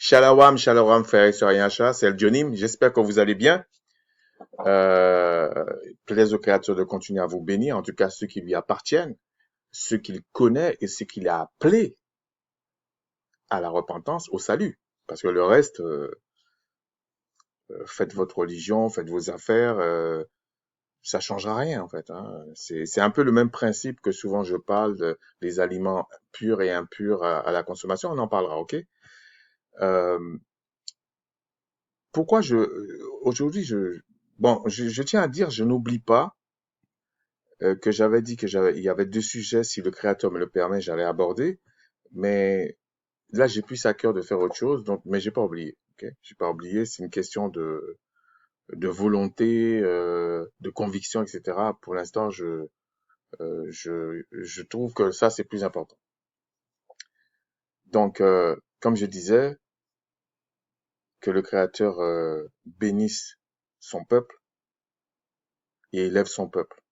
Shalom, frères et sœurs Yasha, c'est El Dionim. J'espère que vous allez bien. Euh, Plaise au Créateur de continuer à vous bénir, en tout cas ceux qui lui appartiennent, ceux qu'il connaît et ceux qu'il a appelés à la repentance, au salut. Parce que le reste, faites votre religion, faites vos affaires, ça changera rien en fait. Hein. C'est un peu le même principe que souvent je parle des aliments purs et impurs à la consommation. On en parlera, ok? Euh, Pourquoi aujourd'hui je tiens à dire, je n'oublie pas que j'avais dit il y avait deux sujets, si le créateur me le permet, j'allais aborder, mais là j'ai plus à cœur de faire autre chose, donc mais j'ai pas oublié, ok? J'ai pas oublié, c'est une question de volonté, de conviction, etc. Pour l'instant, je trouve que ça c'est plus important. Donc comme je disais, que le créateur bénisse son peuple et élève son peuple.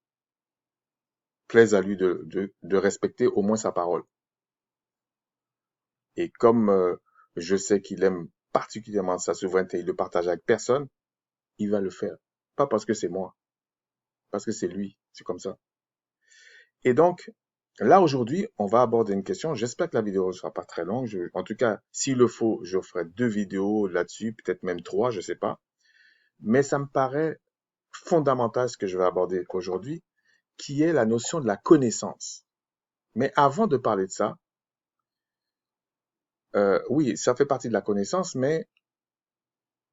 Plaise à lui de respecter au moins sa parole. Et comme je sais qu'il aime particulièrement sa souveraineté, il le partage avec personne, il va le faire. Pas parce que c'est moi, parce que c'est lui. C'est comme ça. Et donc, là aujourd'hui, on va aborder une question. J'espère que la vidéo ne sera pas très longue. En tout cas, s'il le faut, je ferai 2 vidéos là-dessus, peut-être même 3, je sais pas. Mais ça me paraît fondamental ce que je vais aborder aujourd'hui, qui est la notion de la connaissance. Mais avant de parler de ça, oui, ça fait partie de la connaissance, mais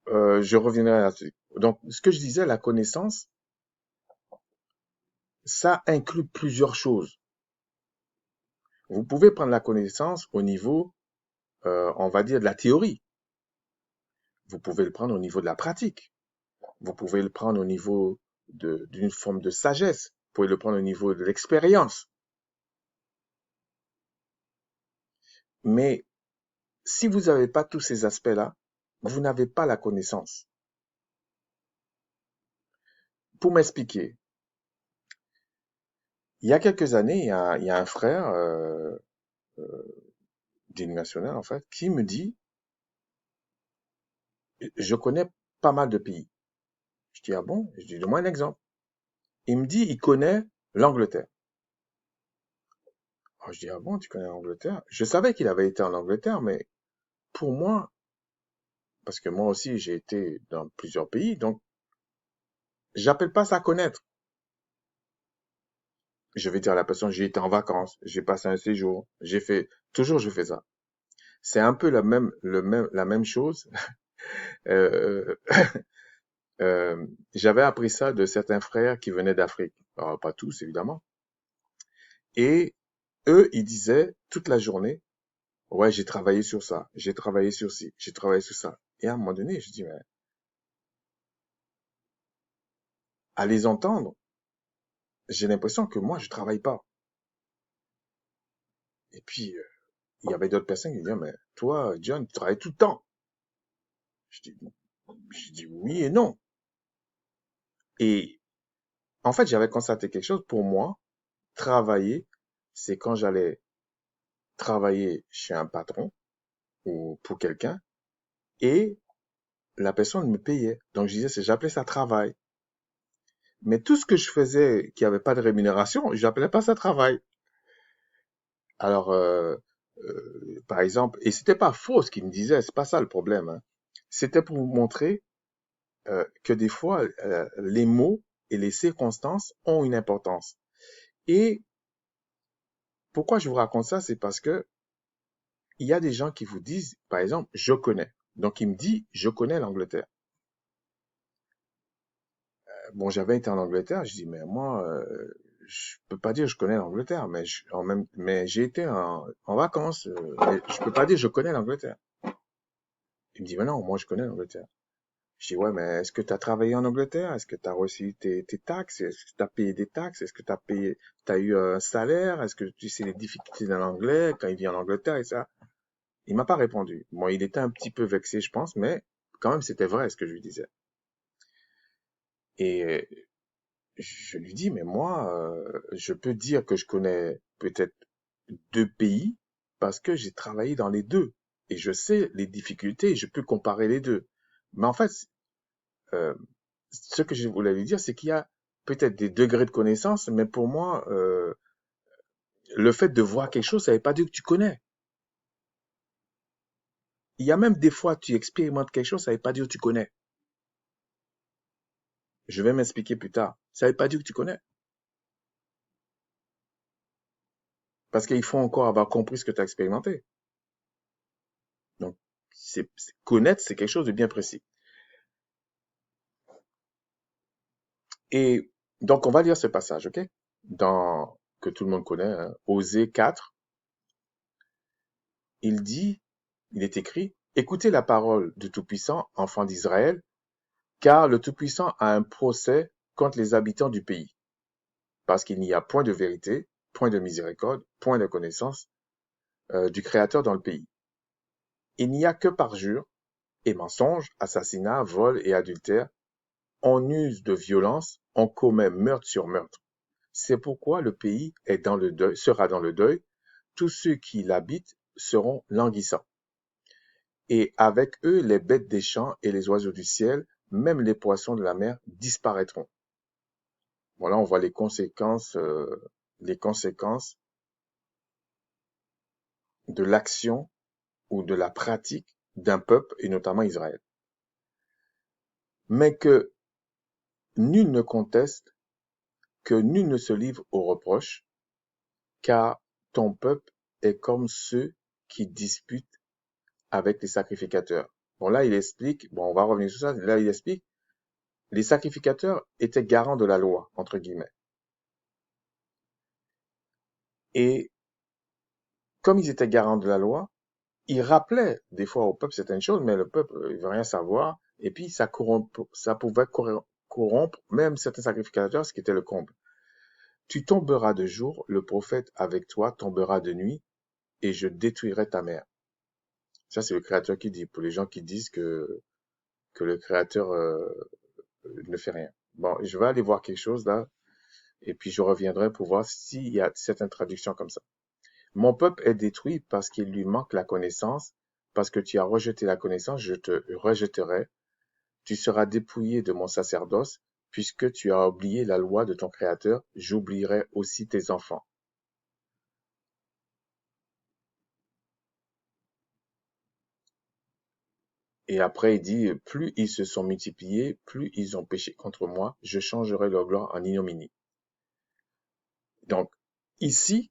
je reviendrai là-dessus. Donc, ce que je disais, la connaissance, ça inclut plusieurs choses. Vous pouvez prendre la connaissance au niveau, on va dire, de la théorie. Vous pouvez le prendre au niveau de la pratique. Vous pouvez le prendre au niveau d'une forme de sagesse. Vous pouvez le prendre au niveau de l'expérience. Mais si vous n'avez pas tous ces aspects-là, vous n'avez pas la connaissance. Pour m'expliquer, il y a quelques années, il y a un frère d'une nationale, en fait, qui me dit, je connais pas mal de pays. Je dis, ah bon? Je dis, donne-moi un exemple. Il me dit, il connaît l'Angleterre. Alors, je dis, ah bon, tu connais l'Angleterre? Je savais qu'il avait été en Angleterre, mais pour moi, parce que moi aussi, j'ai été dans plusieurs pays, donc j'appelle pas ça connaître. Je vais dire à la personne, j'ai été en vacances, j'ai passé un séjour, toujours je fais ça. C'est un peu la même chose. Euh, j'avais appris ça de certains frères qui venaient d'Afrique. Alors, pas tous, évidemment. Et eux, ils disaient toute la journée, ouais, j'ai travaillé sur ça, j'ai travaillé sur ci, j'ai travaillé sur ça. Et à un moment donné, je dis, mais à les entendre, j'ai l'impression que moi, je travaille pas. Et puis, il y avait d'autres personnes qui me disaient, mais toi, John, tu travailles tout le temps. Je dis, je dis oui et non. Et en fait, j'avais constaté quelque chose. Pour moi, travailler, c'est quand j'allais travailler chez un patron ou pour quelqu'un et la personne me payait. Donc, je disais, j'appelais ça travail. Mais tout ce que je faisais qui avait pas de rémunération, j'appelais pas ça travail. Alors, par exemple, et c'était pas faux ce qu'il me disait, c'est pas ça le problème. Hein. C'était pour vous montrer que des fois, les mots et les circonstances ont une importance. Et pourquoi je vous raconte ça, c'est parce que il y a des gens qui vous disent, par exemple, je connais. Donc, il me dit, je connais l'Angleterre. Bon, j'avais été en Angleterre, je dis, mais moi, je peux pas dire je connais l'Angleterre, mais j'ai été en vacances, mais je peux pas dire je connais l'Angleterre. Il me dit, mais non, moi, je connais l'Angleterre. Je dis, ouais, mais est-ce que tu as travaillé en Angleterre? Est-ce que tu as reçu tes taxes? Est-ce que tu as payé des taxes? Est-ce que tu as eu un salaire? Est-ce que tu sais les difficultés dans l'anglais quand il vit en Angleterre et ça? Il m'a pas répondu. Bon, il était un petit peu vexé, je pense, mais quand même, c'était vrai ce que je lui disais. Et je lui dis, mais moi, je peux dire que je connais peut-être 2 pays parce que j'ai travaillé dans les deux. et je sais les difficultés, je peux comparer les deux. Mais en fait, euh, ce que je voulais lui dire, c'est qu'il y a peut-être des degrés de connaissance, mais pour moi, le fait de voir quelque chose, ça ne veut pas dire que tu connais. Il y a même des fois, tu expérimentes quelque chose, ça ne veut pas dire que tu connais. Je vais m'expliquer plus tard. Ça ne veut pas dire que tu connais. Parce qu'il faut encore avoir compris ce que tu as expérimenté. Donc, connaître, c'est quelque chose de bien précis. Et donc, on va lire ce passage, ok? Que tout le monde connaît, hein, Osée 4, il est écrit, écoutez la parole du Tout-Puissant, enfants d'Israël, car le Tout-Puissant a un procès contre les habitants du pays, parce qu'il n'y a point de vérité, point de miséricorde, point de connaissance du Créateur dans le pays. Il n'y a que parjure et mensonge, assassinat, vol et adultère. On use de violence, on commet meurtre sur meurtre. C'est pourquoi le pays sera dans le deuil, tous ceux qui l'habitent seront languissants. Et avec eux, les bêtes des champs et les oiseaux du ciel, même les poissons de la mer disparaîtront. Voilà, on voit les conséquences de l'action ou de la pratique d'un peuple, et notamment Israël. Mais que nul ne conteste, que nul ne se livre aux reproches, car ton peuple est comme ceux qui disputent avec les sacrificateurs. Bon, là, il explique, bon, on va revenir sur ça, là, il explique, les sacrificateurs étaient garants de la loi, entre guillemets. Et comme ils étaient garants de la loi, ils rappelaient des fois au peuple certaines choses, mais le peuple, il veut rien savoir, et puis ça pouvait corrompre même certains sacrificateurs, ce qui était le comble. Tu tomberas de jour, le prophète avec toi tombera de nuit, et je détruirai ta mère. Ça, c'est le Créateur qui dit, pour les gens qui disent que le Créateur ne fait rien. Bon, je vais aller voir quelque chose là, et puis je reviendrai pour voir s'il y a certaines traductions comme ça. Mon peuple est détruit parce qu'il lui manque la connaissance, parce que tu as rejeté la connaissance, je te rejetterai. Tu seras dépouillé de mon sacerdoce, puisque tu as oublié la loi de ton Créateur, j'oublierai aussi tes enfants. Et après, il dit, plus ils se sont multipliés, plus ils ont péché contre moi, je changerai leur gloire en ignominie. Donc, ici,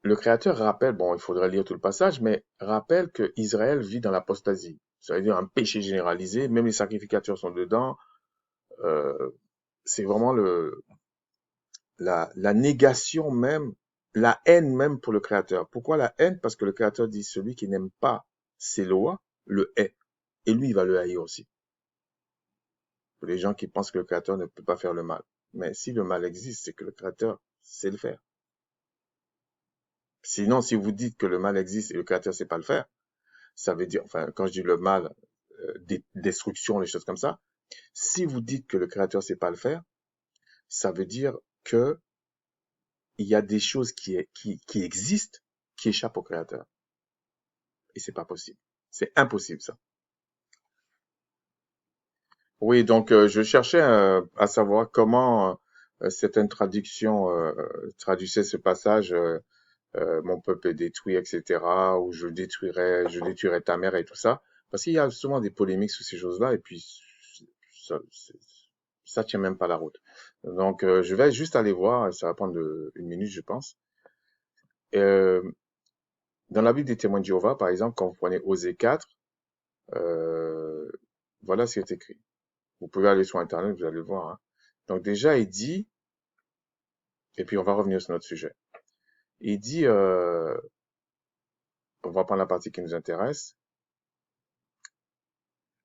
le Créateur rappelle, bon, il faudrait lire tout le passage, mais rappelle que Israël vit dans l'apostasie. Ça veut dire un péché généralisé, même les sacrificateurs sont dedans. Euh, c'est vraiment la négation même, la haine même pour le Créateur. Pourquoi la haine? Parce que le Créateur dit, celui qui n'aime pas ses lois, le hait. Et lui, il va le haïr aussi. Pour les gens qui pensent que le Créateur ne peut pas faire le mal. Mais si le mal existe, c'est que le Créateur sait le faire. Sinon, si vous dites que le mal existe et le Créateur sait pas le faire, ça veut dire, enfin, quand je dis le mal, destruction, les choses comme ça, si vous dites que le Créateur sait pas le faire, ça veut dire que il y a des choses qui existent, qui échappent au Créateur. Et c'est pas possible. C'est impossible, ça. Oui, donc je cherchais à savoir comment certaines traductions traduisaient ce passage, mon peuple est détruit, etc., ou je détruirai ta mère et tout ça, parce qu'il y a souvent des polémiques sur ces choses-là, et puis ça, ça tient même pas la route. Donc je vais juste aller voir, ça va prendre une minute, je pense. Euh, Dans la Bible des témoins de Jéhovah, par exemple, quand vous prenez Osée 4, euh, voilà ce qui est écrit. Vous pouvez aller sur Internet, vous allez le voir, hein. Donc déjà, il dit, et puis on va revenir sur notre sujet. Il dit, on va prendre la partie qui nous intéresse,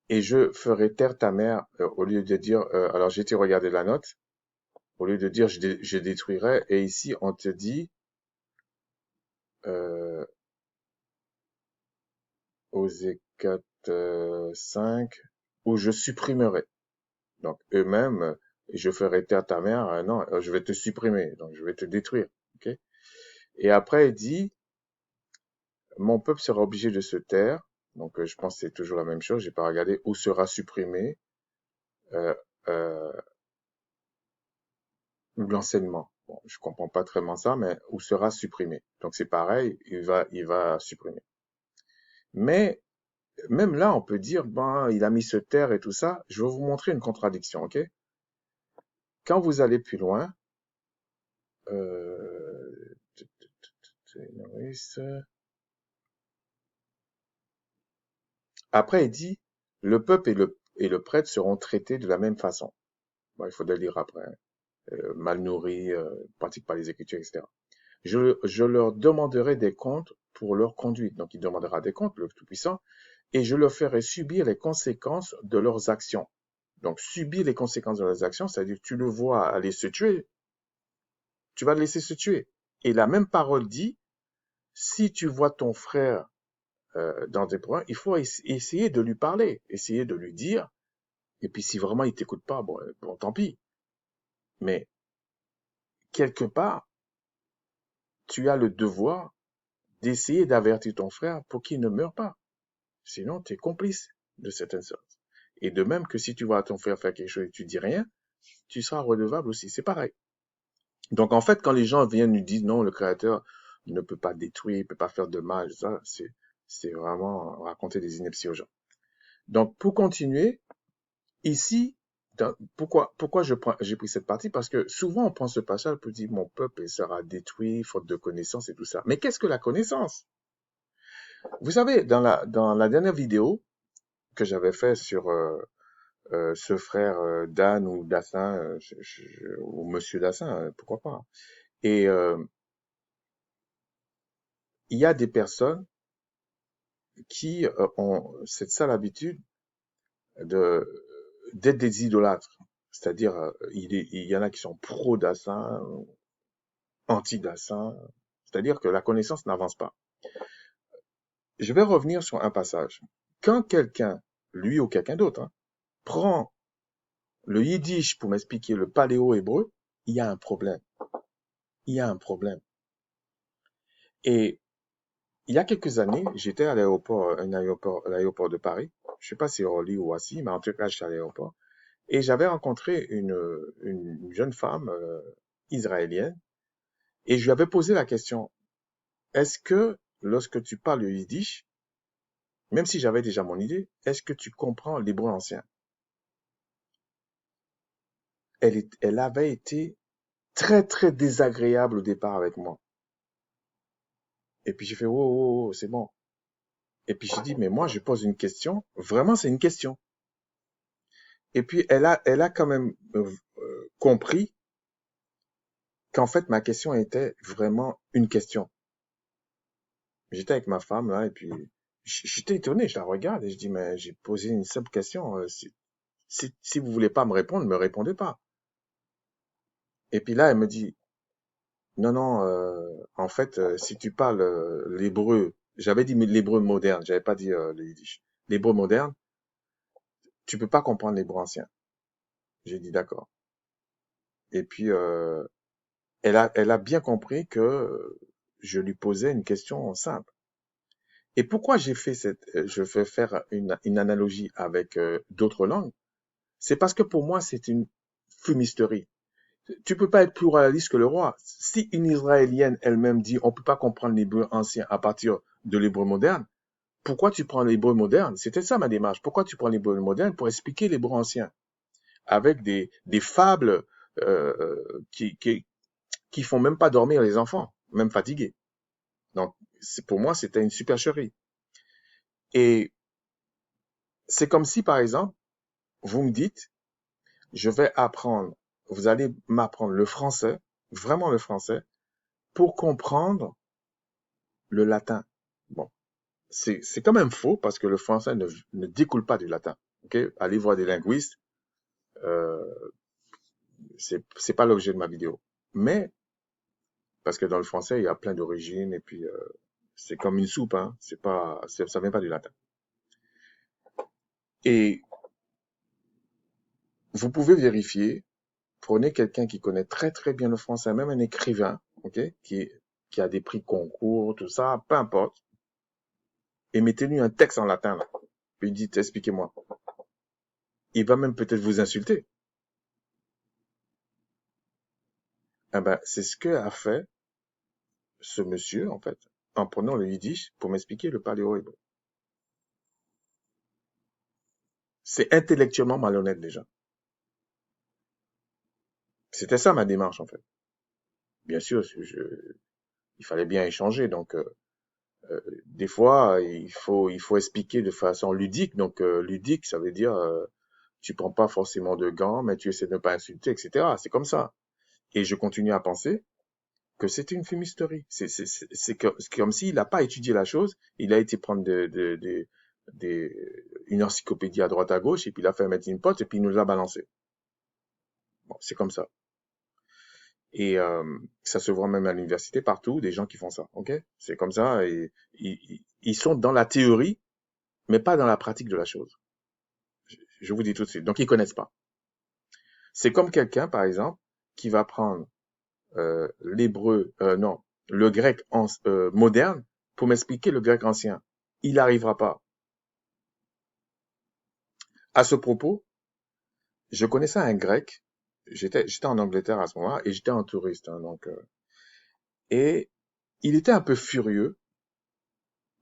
et je ferai taire ta mère, au lieu de dire, alors j'ai été regarder la note, au lieu de dire je détruirai, et ici on te dit, euh, Osée 4, 5, où je supprimerai. Donc eux-mêmes, je ferai taire ta mère, non, je vais te supprimer, donc je vais te détruire. Ok. Et après il dit, mon peuple sera obligé de se taire. Donc, je pense que c'est toujours la même chose. J'ai pas regardé où sera supprimé euh, euh, l'enseignement. Bon, je comprends pas très bien ça, mais où sera supprimé. Donc, c'est pareil, il va supprimer. Mais même là, on peut dire, ben, il a mis se taire et tout ça. Je vais vous montrer une contradiction, ok? Quand vous allez plus loin, euh, après, il dit, le peuple et le prêtre seront traités de la même façon. Bon, il faudrait lire après, hein. Mal nourris, pratiquent pas les Écritures, etc. Je leur demanderai des comptes pour leur conduite. Donc, il demandera des comptes, le Tout-Puissant, et je leur ferai subir les conséquences de leurs actions. Donc, subir les conséquences de leurs actions, c'est-à-dire que tu le vois aller se tuer, tu vas le laisser se tuer. Et la même parole dit, si tu vois ton frère dans des problèmes, il faut essayer de lui parler, essayer de lui dire, et puis si vraiment il t'écoute pas, bon, tant pis. Mais quelque part, tu as le devoir d'essayer d'avertir ton frère pour qu'il ne meure pas. Sinon, tu es complice de certaines choses. Et de même que si tu vois ton frère faire quelque chose et tu dis rien, tu seras redevable aussi. C'est pareil. Donc en fait, quand les gens viennent nous dire non, le Créateur ne peut pas détruire, il ne peut pas faire de mal, ça, c'est vraiment raconter des inepties aux gens. Donc pour continuer, ici, pourquoi j'ai pris cette partie? Parce que souvent on prend ce passage pour dire mon peuple sera détruit, faute de connaissance et tout ça. Mais qu'est-ce que la connaissance? Vous savez, dans la dernière vidéo que j'avais fait sur ce frère Dan ou Dassin, ou Monsieur Dassin, pourquoi pas. Et il y a des personnes qui ont cette sale habitude de d'être des idolâtres. C'est-à-dire, il y en a qui sont pro-Dassin, anti-Dassin. C'est-à-dire que la connaissance n'avance pas. Je vais revenir sur un passage. Quand quelqu'un, lui ou quelqu'un d'autre, hein, prend le yiddish pour m'expliquer le paléo-hébreu, il y a un problème. Il y a un problème. Et il y a quelques années, j'étais à l'aéroport de Paris. Je sais pas si Orly ou Roissy, mais en tout cas, j'étais à l'aéroport. Et j'avais rencontré une jeune femme israélienne et je lui avais posé la question, est-ce que lorsque tu parles le yiddish, même si j'avais déjà mon idée, est-ce que tu comprends l'hébreu ancien? Elle avait été très très désagréable au départ avec moi. Et puis j'ai fait, oh, c'est bon. Et puis j'ai dit, mais moi je pose une question, vraiment c'est une question. Et puis elle a quand même compris qu'en fait ma question était vraiment une question. J'étais avec ma femme là et puis j'étais étonné, je la regarde et je dis mais j'ai posé une simple question. Si vous voulez pas me répondre, ne me répondez pas. Et puis là elle me dit non non en fait si tu parles l'hébreu, j'avais dit l'hébreu moderne, j'avais pas dit le yiddish. L'hébreu moderne, tu peux pas comprendre l'hébreu ancien. J'ai dit d'accord. Et puis elle a bien compris que je lui posais une question simple. Et pourquoi je fais faire une analogie avec d'autres langues? C'est parce que pour moi, c'est une fumisterie. Tu peux pas être pluraliste que le roi. Si une Israélienne elle-même dit on peut pas comprendre l'hébreu ancien à partir de l'hébreu moderne, pourquoi tu prends l'hébreu moderne? C'était ça ma démarche. Pourquoi tu prends l'hébreu moderne pour expliquer l'hébreu ancien avec des fables qui font même pas dormir les enfants, même fatigués. Donc pour moi, c'était une supercherie. Et c'est comme si, par exemple, vous me dites, je vais apprendre, vous allez m'apprendre le français, vraiment le français, pour comprendre le latin. Bon, c'est quand même faux parce que le français ne découle pas du latin. Ok, allez voir des linguistes, euh, c'est pas l'objet de ma vidéo. Mais parce que dans le français, il y a plein d'origines et puis c'est comme une soupe, hein. Ça vient pas du latin. Et vous pouvez vérifier. Prenez quelqu'un qui connaît très très bien le français, même un écrivain, ok, qui a des prix concours, tout ça, peu importe. et mettez-lui un texte en latin, là. Puis dites, expliquez-moi. Il va même peut-être vous insulter. Eh ben, c'est ce que a fait ce monsieur, en fait, en prenant le yiddish pour m'expliquer le paléo-hébreu. C'est intellectuellement malhonnête, déjà. C'était ça ma démarche, en fait. Bien sûr, il fallait bien échanger, donc des fois, il faut expliquer de façon ludique. Donc, ludique, ça veut dire, tu prends pas forcément de gants, mais tu essaies de ne pas insulter, etc. C'est comme ça. Et je continue à penser que c'était une fumisterie. C'est comme s'il n'a pas étudié la chose, il a été prendre une encyclopédie à droite à gauche, et puis il a fait mettre une pote, et puis il nous l'a balancé. Bon, c'est comme ça. Et ça se voit même à l'université, partout, des gens qui font ça, ok? C'est comme ça, et ils sont dans la théorie, mais pas dans la pratique de la chose. Je vous dis tout de suite. Donc, ils connaissent pas. C'est comme quelqu'un, par exemple, qui va prendre l'hébreu, non, le grec moderne pour m'expliquer le grec ancien. Il n'arrivera pas. À ce propos, je connaissais un grec. J'étais en Angleterre à ce moment-là et j'étais en touriste, hein, donc et il était un peu furieux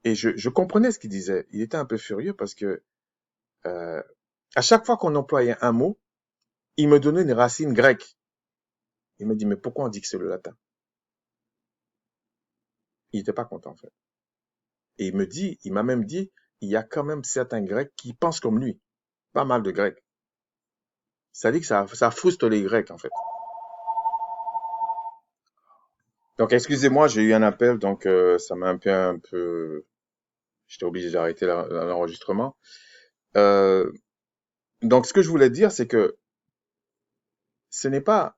et je comprenais ce qu'il disait. Il était un peu furieux parce que euh, à chaque fois qu'on employait un mot, il me donnait une racine grecque. Il me dit mais pourquoi on dit que c'est le latin? Il n'était pas content en fait. Et il m'a même dit, il y a quand même certains Grecs qui pensent comme lui. Pas mal de Grecs. Ça dit que ça frustre les Grecs, en fait. Donc, excusez-moi, j'ai eu un appel, donc ça m'a un peu, j'étais obligé d'arrêter l'enregistrement. Euh, donc, ce que je voulais dire, c'est que ce n'est pas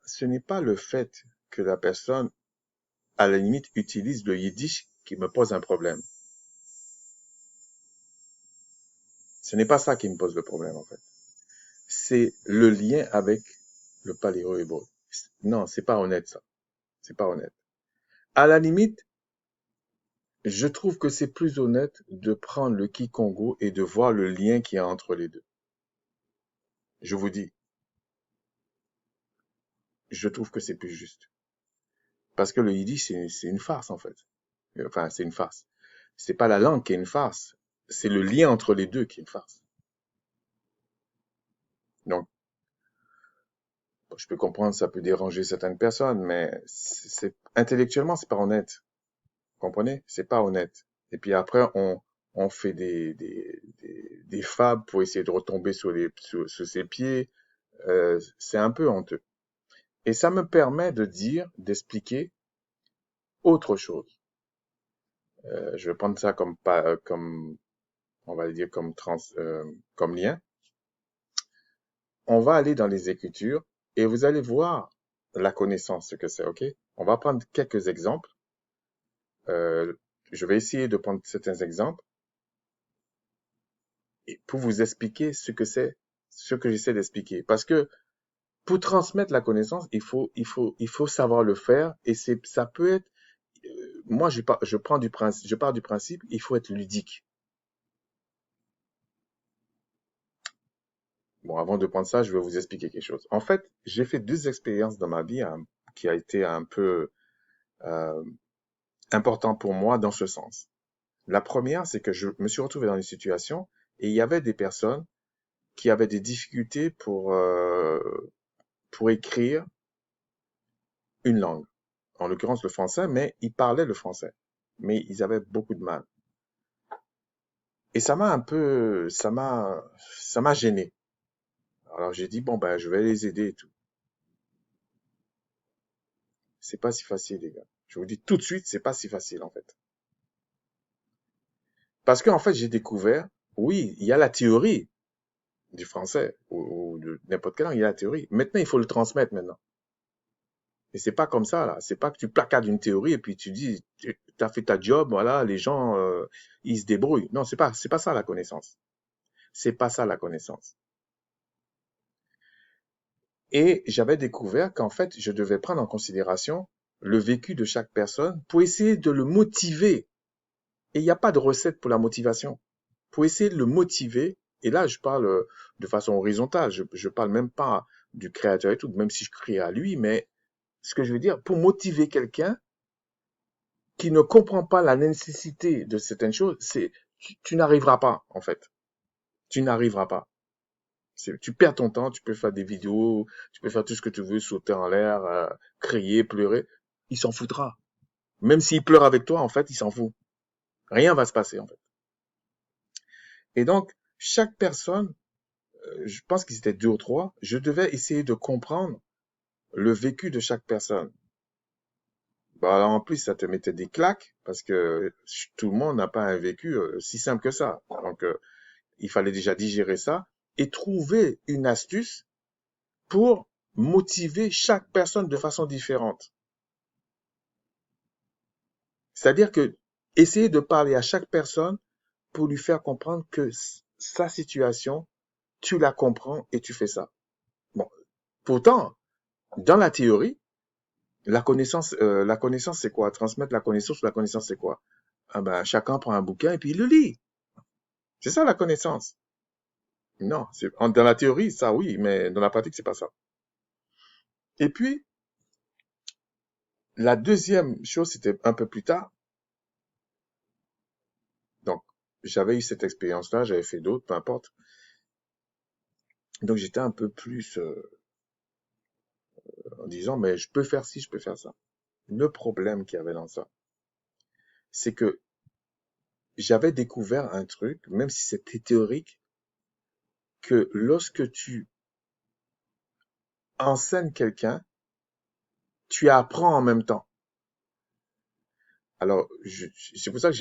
le fait que la personne, à la limite, utilise le yiddish qui me pose un problème. Ce n'est pas ça qui me pose le problème, en fait. C'est le lien avec le paléo-hébreu. Non, c'est pas honnête, ça. C'est pas honnête. À la limite, je trouve que c'est plus honnête de prendre le Kikongo et de voir le lien qu'il y a entre les deux. Je vous dis, je trouve que c'est plus juste. Parce que le yiddish, c'est une farce, en fait. Enfin, c'est une farce. C'est pas la langue qui est une farce. C'est le lien entre les deux qui est une farce. Donc, je peux comprendre, ça peut déranger certaines personnes, mais intellectuellement, c'est pas honnête. Vous comprenez? C'est pas honnête. Et puis après, on fait des fables pour essayer de retomber sur ses pieds. C'est un peu honteux. Et ça me permet d'expliquer autre chose. Je vais prendre ça comme, on va le dire comme lien. On va aller dans les Écritures et vous allez voir la connaissance, ce que c'est, ok? On va prendre quelques exemples. Euh, je vais essayer de prendre certains exemples et pour vous expliquer ce que c'est, ce que j'essaie d'expliquer. Parce que pour transmettre la connaissance, il faut savoir le faire et ça peut être, moi, je pars du principe, il faut être ludique. Bon, avant de prendre ça, je vais vous expliquer quelque chose. En fait, j'ai fait deux expériences dans ma vie qui a été un peu euh, important pour moi dans ce sens. La première, c'est que je me suis retrouvé dans une situation et il y avait des personnes qui avaient des difficultés pour écrire une langue, en l'occurrence le français, mais ils parlaient le français, mais ils avaient beaucoup de mal. Et ça m'a gêné. Alors j'ai dit, bon, ben, je vais les aider et tout. C'est pas si facile, les gars. Je vous dis tout de suite, c'est pas si facile, en fait. Parce qu'en fait, j'ai découvert, oui, il y a la théorie du français ou de n'importe quelle langue, il y a la théorie. Maintenant, il faut le transmettre maintenant. Et c'est pas comme ça, là. C'est pas que tu placades une théorie et puis tu dis, tu as fait ta job, voilà, les gens, ils se débrouillent. Non, c'est pas ça la connaissance. C'est pas ça la connaissance. Et j'avais découvert qu'en fait, je devais prendre en considération le vécu de chaque personne pour essayer de le motiver Et il n'y a pas de recette pour la motivation. Pour essayer de le motiver, et là, je parle de façon horizontale, je parle même pas du créateur et tout, même si je crée à lui, mais ce que je veux dire, pour motiver quelqu'un qui ne comprend pas la nécessité de certaines choses, tu n'arriveras pas, en fait. Tu n'arriveras pas. Tu perds ton temps, tu peux faire des vidéos, tu peux faire tout ce que tu veux, sauter en l'air, crier, pleurer. Il s'en foutra. Même s'il pleure avec toi, en fait, il s'en fout. Rien va se passer, en fait. Et donc, chaque personne, je pense qu'ils étaient 2 ou 3, je devais essayer de comprendre le vécu de chaque personne. Bah, en plus, ça te mettait des claques parce que tout le monde n'a pas un vécu si simple que ça. Donc, il fallait déjà digérer ça et trouver une astuce pour motiver chaque personne de façon différente. C'est-à-dire que essayer de parler à chaque personne pour lui faire comprendre que sa situation, tu la comprends et tu fais ça. Bon, pourtant, dans la théorie, la connaissance, c'est quoi? Transmettre la connaissance, c'est quoi? Ah ben, chacun prend un bouquin et puis il le lit. C'est ça la connaissance. Non, dans la théorie, ça oui, mais dans la pratique, c'est pas ça. Et puis, la deuxième chose, c'était un peu plus tard. Donc, j'avais eu cette expérience-là, j'avais fait d'autres, peu importe. Donc, j'étais un peu plus en disant, mais je peux faire ci, je peux faire ça. Le problème qu'il y avait dans ça, c'est que j'avais découvert un truc, même si c'était théorique, que lorsque tu enseignes quelqu'un, tu apprends en même temps. Alors, c'est pour ça que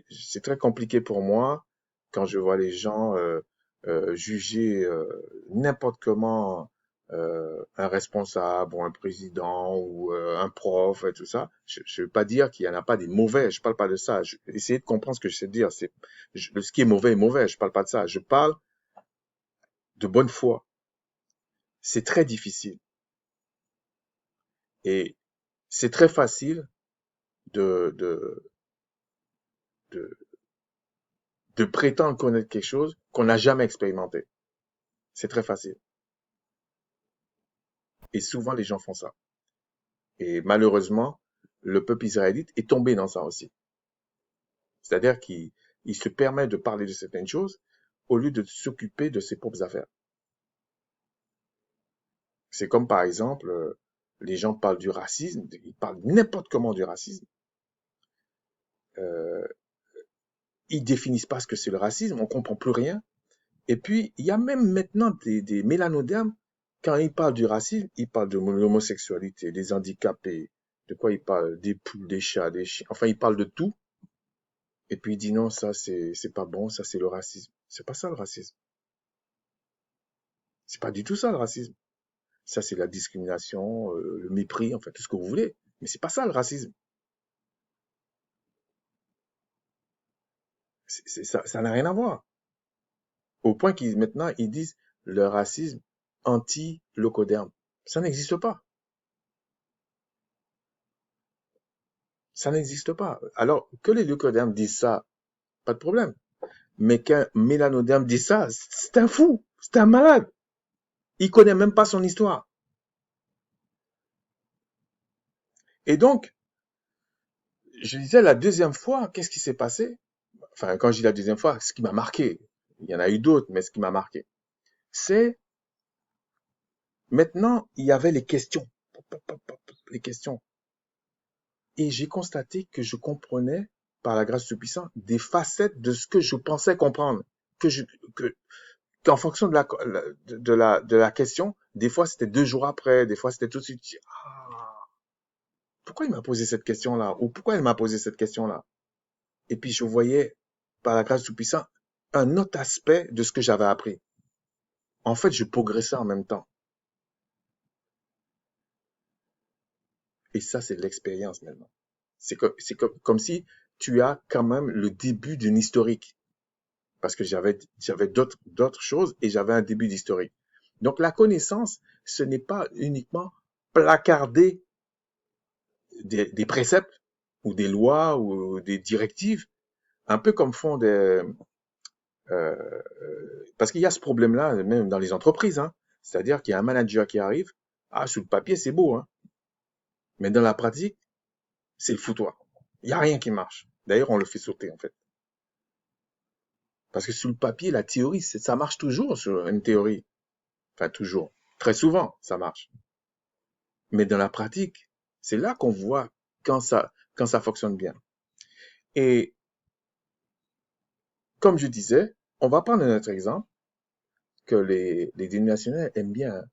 c'est très compliqué pour moi quand je vois les gens juger n'importe comment un responsable ou un président ou un prof et tout ça. Je ne veux pas dire qu'il n'y en a pas des mauvais, je parle pas de ça. Essayez de comprendre ce que je sais dire. Ce qui est mauvais, je parle pas de ça. Je parle de bonne foi. C'est très difficile et c'est très facile de, de, de, de prétendre connaître quelque chose qu'on n'a jamais expérimenté. C'est très facile. Et souvent, les gens font ça. Et malheureusement, le peuple israélite est tombé dans ça aussi. C'est-à-dire qu'il se permet de parler de certaines choses au lieu de s'occuper de ses propres affaires. C'est comme par exemple, les gens parlent du racisme, ils parlent n'importe comment du racisme. Euh, Ils définissent pas ce que c'est le racisme, on comprend plus rien. Et puis, il y a même maintenant des mélanodermes, quand ils parlent du racisme, ils parlent de l'homosexualité, des handicapés, de quoi ils parlent? Des poules, des chats, des chiens. Enfin, ils parlent de tout. Et puis ils disent non, ça c'est pas bon, ça c'est le racisme. C'est pas ça le racisme. C'est pas du tout ça le racisme. Ça c'est la discrimination, le mépris, enfin tout ce que vous voulez. Mais c'est pas ça le racisme. Ça n'a rien à voir. Au point qu'ils maintenant ils disent le racisme anti-locoderme. Ça n'existe pas. Ça n'existe pas. Alors que les leucodermes disent ça, pas de problème. Mais qu'un mélanoderme dise ça, c'est un fou, c'est un malade. Il connaît même pas son histoire. Et donc, je disais la deuxième fois, qu'est-ce qui s'est passé? Enfin, quand je dis la deuxième fois, ce qui m'a marqué, il y en a eu d'autres, mais ce qui m'a marqué, c'est maintenant, il y avait les questions. Les questions. Et j'ai constaté que je comprenais, par la grâce du puissant, des facettes de ce que je pensais comprendre. Que je, que, Qu'en fonction de la question, des fois c'était 2 jours après, des fois c'était tout de suite. Ah, pourquoi il m'a posé cette question-là? Ou pourquoi elle m'a posé cette question-là? Et puis je voyais, par la grâce du puissant, un autre aspect de ce que j'avais appris. En fait, je progressais en même temps. Et ça, c'est de l'expérience maintenant. Comme si tu as quand même le début d'une historique. Parce que j'avais d'autres choses et j'avais un début d'historique. Donc, la connaissance, ce n'est pas uniquement placarder des préceptes ou des lois ou des directives Un peu comme font des... euh, parce qu'il y a ce problème-là, même dans les entreprises, hein. C'est-à-dire qu'il y a un manager qui arrive, ah, sur le papier, c'est beau, hein. Mais dans la pratique, c'est le foutoir. Il n'y a rien qui marche. D'ailleurs, on le fait sauter, en fait. Parce que sur le papier, la théorie, ça marche toujours sur une théorie. Enfin, toujours. Très souvent, ça marche. Mais dans la pratique, c'est là qu'on voit quand ça fonctionne bien. Et comme je disais, on va prendre un autre exemple que les dénominationnels aiment bien.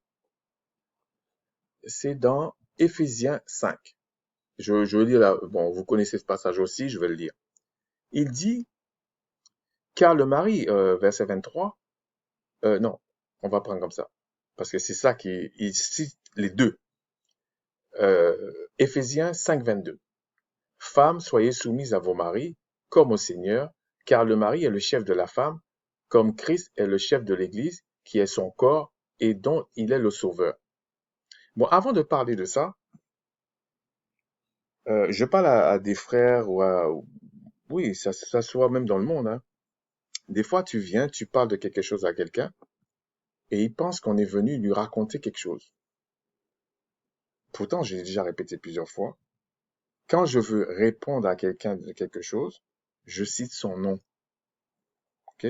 C'est dans Éphésiens 5. Je vais lire là, bon, vous connaissez ce passage aussi, je vais le lire. Il dit, car le mari, verset 23, non, on va prendre comme ça. Parce que c'est ça il cite les deux. Éphésiens 5, 22. Femmes, soyez soumises à vos maris, comme au Seigneur, car le mari est le chef de la femme, comme Christ est le chef de l'Église, qui est son corps et dont il est le sauveur. Bon, avant de parler de ça, je parle à des frères oui, ça se voit même dans le monde, hein. Des fois, tu viens, tu parles de quelque chose à quelqu'un et il pense qu'on est venu lui raconter quelque chose. Pourtant, j'ai déjà répété plusieurs fois, quand je veux répondre à quelqu'un de quelque chose, je cite son nom, ok?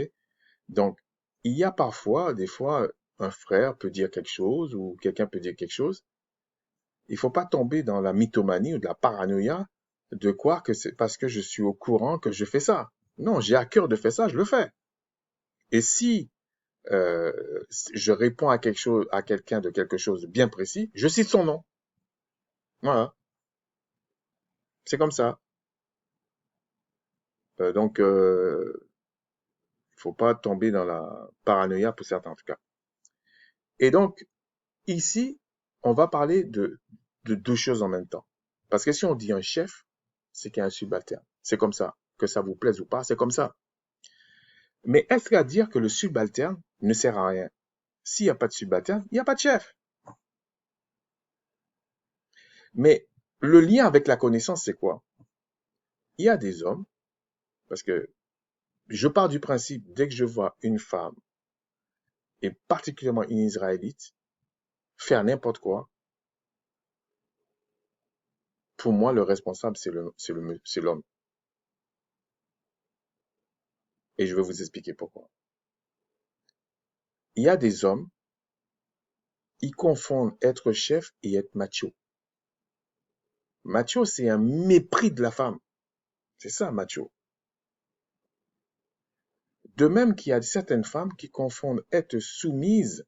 Donc, il y a parfois, des fois, un frère peut dire quelque chose ou quelqu'un peut dire quelque chose. Il faut pas tomber dans la mythomanie ou de la paranoïa de croire que c'est parce que je suis au courant que je fais ça. Non, j'ai à cœur de faire ça, je le fais. Et si euh, je réponds à quelque chose, à quelqu'un de quelque chose de bien précis, je cite son nom. Voilà, c'est comme ça. Donc, il faut pas tomber dans la paranoïa pour certains en tout cas. Et donc, ici, on va parler de deux choses en même temps. Parce que si on dit un chef, c'est qu'il y a un subalterne. C'est comme ça. Que ça vous plaise ou pas, c'est comme ça. Mais est-ce qu'à dire que le subalterne ne sert à rien? S'il n'y a pas de subalterne, il n'y a pas de chef. Mais le lien avec la connaissance, c'est quoi? Il y a des hommes, parce que je pars du principe, dès que je vois une femme, et particulièrement une Israélite, faire n'importe quoi, pour moi, le responsable, c'est l'homme. Et je vais vous expliquer pourquoi. Il y a des hommes, ils confondent être chef et être macho. Macho, c'est un mépris de la femme. C'est ça, macho. De même qu'il y a certaines femmes qui confondent être soumise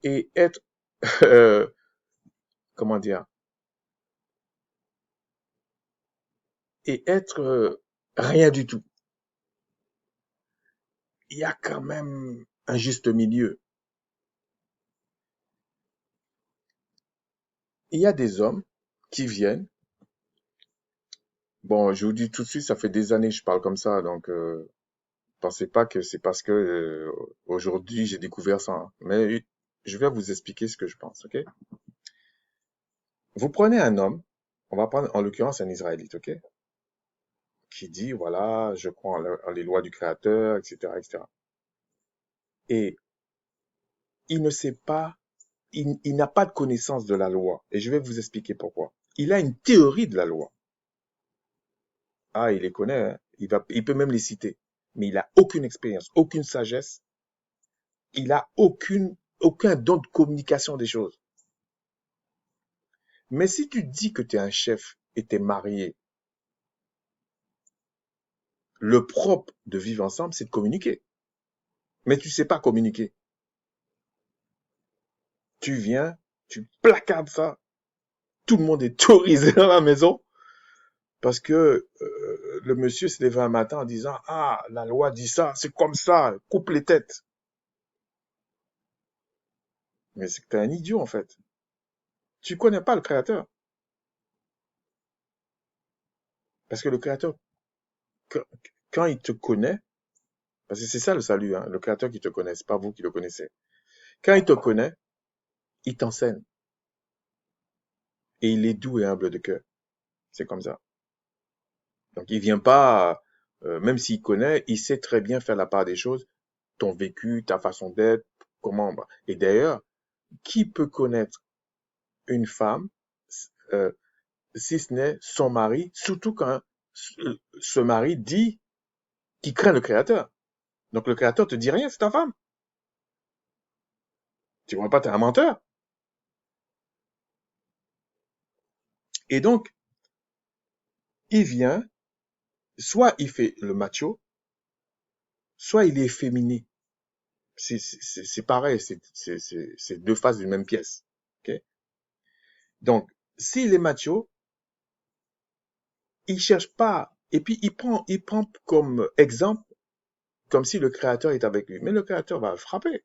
et être, euh, comment dire, et être rien du tout. Il y a quand même un juste milieu. Il y a des hommes qui viennent. Bon, je vous dis tout de suite, ça fait des années que je parle comme ça, donc pensez pas que c'est parce que aujourd'hui j'ai découvert ça, hein. Mais je vais vous expliquer ce que je pense, ok? Vous prenez un homme, on va prendre en l'occurrence un Israélite, ok? Qui dit, voilà, je crois en les lois du Créateur, etc., etc. Et il ne sait pas, il n'a pas de connaissance de la loi. Et je vais vous expliquer pourquoi. Il a une théorie de la loi. Ah, il les connaît, hein. Il peut même les citer. Mais il a aucune expérience, aucune sagesse. Il a aucun don de communication des choses. Mais si tu dis que tu es un chef et tu es marié, le propre de vivre ensemble, c'est de communiquer. Mais tu sais pas communiquer. Tu viens, tu placardes ça. Tout le monde est autorisé dans la maison parce que le monsieur s'est levé un matin en disant, ah, la loi dit ça, c'est comme ça, coupe les têtes. Mais c'est que t'es un idiot en fait. Tu connais pas le créateur. Parce que le créateur, quand il te connaît, parce que c'est ça le salut, hein, le créateur qui te connaît, c'est pas vous qui le connaissez. Quand il te connaît, il t'enseigne. Et il est doux et humble de cœur. C'est comme ça. Donc, il vient pas, même s'il connaît, il sait très bien faire la part des choses, ton vécu, ta façon d'être, comment. Et d'ailleurs, qui peut connaître une femme, euh, si ce n'est son mari, surtout quand ce mari dit qu'il craint le Créateur. Donc, le Créateur te dit rien, c'est ta femme. Tu vois pas, t'es un menteur. Et donc, il vient, soit il fait le macho, soit il est efféminé. C'est pareil, c'est deux faces d'une même pièce. Ok. Donc, s'il est macho, il cherche pas, et puis il prend comme exemple, comme si le Créateur est avec lui. Mais le Créateur va le frapper.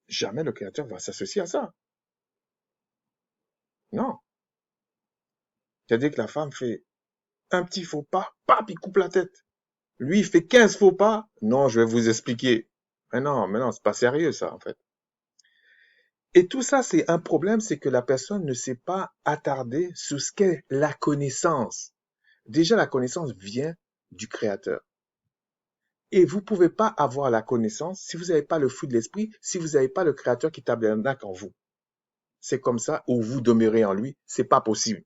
Jamais le Créateur va s'associer à ça. Non. C'est-à-dire que la femme fait un petit faux pas, paf, il coupe la tête. Lui, il fait 15 faux pas. Non, je vais vous expliquer. Mais non, c'est pas sérieux ça, en fait. Et tout ça, c'est un problème, c'est que la personne ne s'est pas attardée sur ce qu'est la connaissance. Déjà, la connaissance vient du Créateur. Et vous pouvez pas avoir la connaissance si vous n'avez pas le fruit de l'esprit, si vous n'avez pas le Créateur qui tabernacle en vous. C'est comme ça où vous demeurez en lui. C'est pas possible.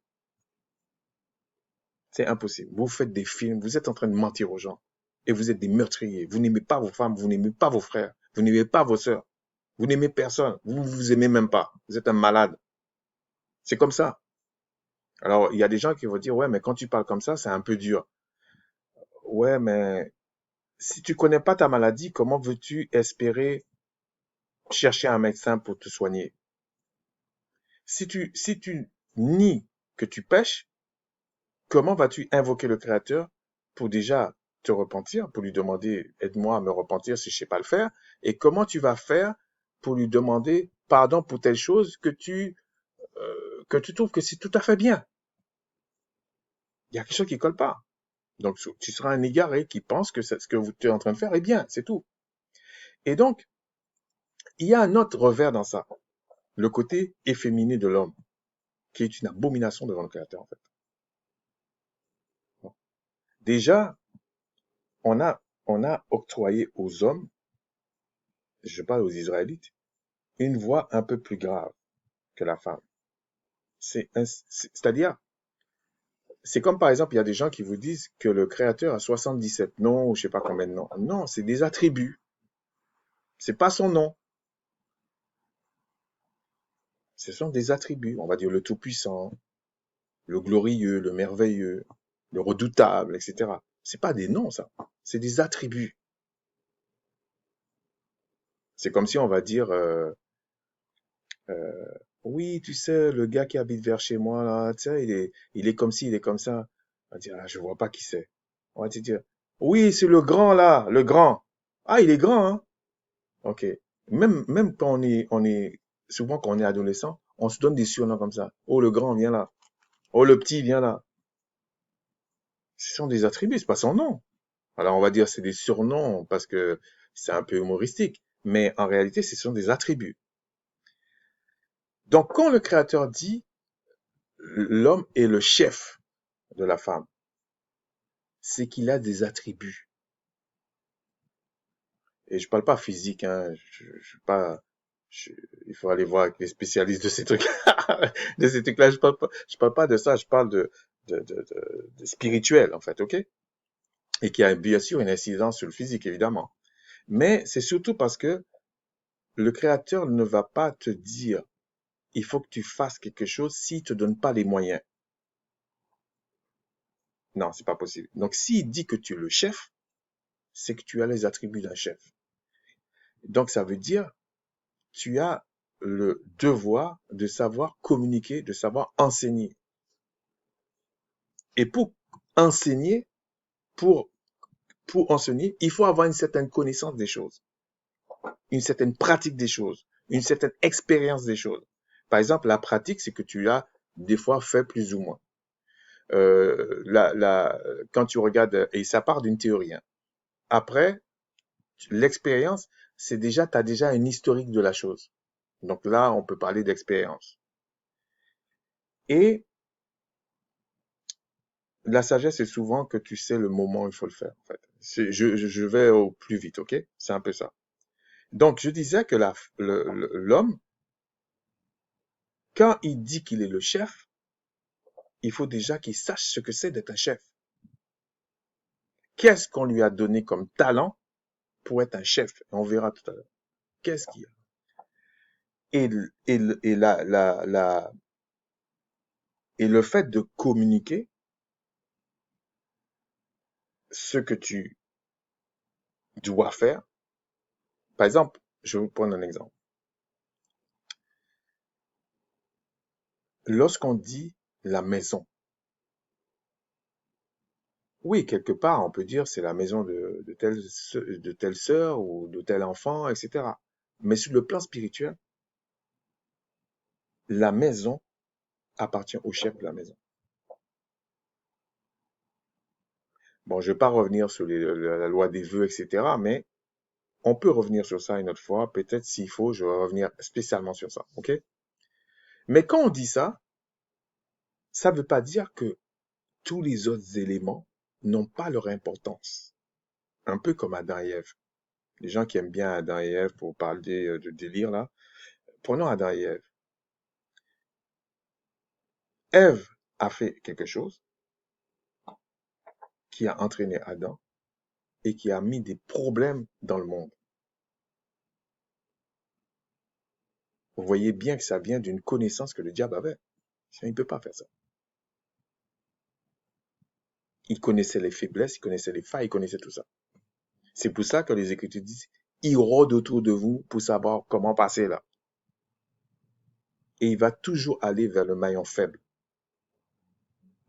C'est impossible. Vous faites des films, vous êtes en train de mentir aux gens. Et vous êtes des meurtriers. Vous n'aimez pas vos femmes, vous n'aimez pas vos frères, vous n'aimez pas vos sœurs. Vous n'aimez personne. Vous vous aimez même pas. Vous êtes un malade. C'est comme ça. Alors, il y a des gens qui vont dire, ouais, mais quand tu parles comme ça, c'est un peu dur. Ouais, mais si tu connais pas ta maladie, comment veux-tu espérer chercher un médecin pour te soigner? Si tu nies que tu pèches, comment vas-tu invoquer le Créateur pour déjà te repentir, pour lui demander aide-moi à me repentir si je sais pas le faire, et comment tu vas faire pour lui demander pardon pour telle chose que tu trouves que c'est tout à fait bien. Il y a quelque chose qui colle pas. Donc tu seras un égaré qui pense que ce que tu es en train de faire est bien, c'est tout. Et donc il y a un autre revers dans ça, le côté efféminé de l'homme, qui est une abomination devant le Créateur en fait. Bon. Déjà, on a on a octroyé aux hommes, je parle aux Israélites, une voix un peu plus grave que la femme. C'est-à-dire, c'est comme par exemple, il y a des gens qui vous disent que le Créateur a 77 noms ou je sais pas combien de noms. Non, c'est des attributs. C'est pas son nom. Ce sont des attributs. On va dire le Tout-Puissant, le Glorieux, le Merveilleux, le Redoutable, etc. C'est pas des noms, ça. C'est des attributs. C'est comme si on va dire, euh, oui, tu sais, le gars qui habite vers chez moi, là, tu sais, il est comme ci, il est comme ça. On va dire, ah, je vois pas qui c'est. On va te dire, oui, c'est le grand, là, le grand. Ah, il est grand, hein? Ok. Même quand souvent quand on est adolescent, on se donne des surnoms comme ça. Oh, le grand, viens là. Oh, le petit, viens là. Ce sont des attributs, c'est pas son nom. Alors, on va dire c'est des surnoms parce que c'est un peu humoristique. Mais en réalité, ce sont des attributs. Donc, quand le Créateur dit l'homme est le chef de la femme, c'est qu'il a des attributs. Et je parle pas physique, hein. Je pas, je- il faut aller voir avec les spécialistes de ces trucs, de ces trucs-là. Je parle pas de ça. Je parle de spirituel, en fait, ok? Et qui a bien sûr une incidence sur le physique, évidemment. Mais c'est surtout parce que le Créateur ne va pas te dire, il faut que tu fasses quelque chose s'il te donne pas les moyens. Non, c'est pas possible. Donc, s'il dit que tu es le chef, c'est que tu as les attributs d'un chef. Donc, ça veut dire tu as le devoir de savoir communiquer, de savoir enseigner. Et enseigner, pour, pour enseigner, il faut avoir une certaine connaissance des choses, une certaine pratique des choses, une certaine expérience des choses. Par exemple, la pratique, c'est que tu as des fois fait plus ou moins. Quand tu regardes, et ça part d'une théorie, hein. Après, l'expérience, c'est déjà, tu as déjà un historique de la chose. Donc là, on peut parler d'expérience. Et La sagesse, c'est souvent que tu sais le moment où il faut le faire, en fait. Je vais au plus vite, ok? C'est un peu ça. Donc, je disais que l'homme, quand il dit qu'il est le chef, il faut déjà qu'il sache ce que c'est d'être un chef. Qu'est-ce qu'on lui a donné comme talent pour être un chef? On verra tout à l'heure. Qu'est-ce qu'il y a? Et le fait de communiquer ce que tu dois faire. Par exemple, je vais vous prendre un exemple. Lorsqu'on dit la maison, oui, quelque part, on peut dire c'est la maison de telle sœur ou de tel enfant, etc. Mais sur le plan spirituel, la maison appartient au chef de la maison. Bon, je ne vais pas revenir sur la loi des vœux, etc. Mais on peut revenir sur ça une autre fois. Peut-être s'il faut, je vais revenir spécialement sur ça. OK? Mais quand on dit ça, ça ne veut pas dire que tous les autres éléments n'ont pas leur importance. Un peu comme Adam et Ève. Les gens qui aiment bien Adam et Ève pour parler de délire là, prenons Adam et Ève. Ève a fait quelque chose qui a entraîné Adam et qui a mis des problèmes dans le monde. Vous voyez bien que ça vient d'une connaissance que le diable avait. Il ne peut pas faire ça. Il connaissait les faiblesses, il connaissait les failles, il connaissait tout ça. C'est pour ça que les Écritures disent, il rôde autour de vous pour savoir comment passer là. Et il va toujours aller vers le maillon faible.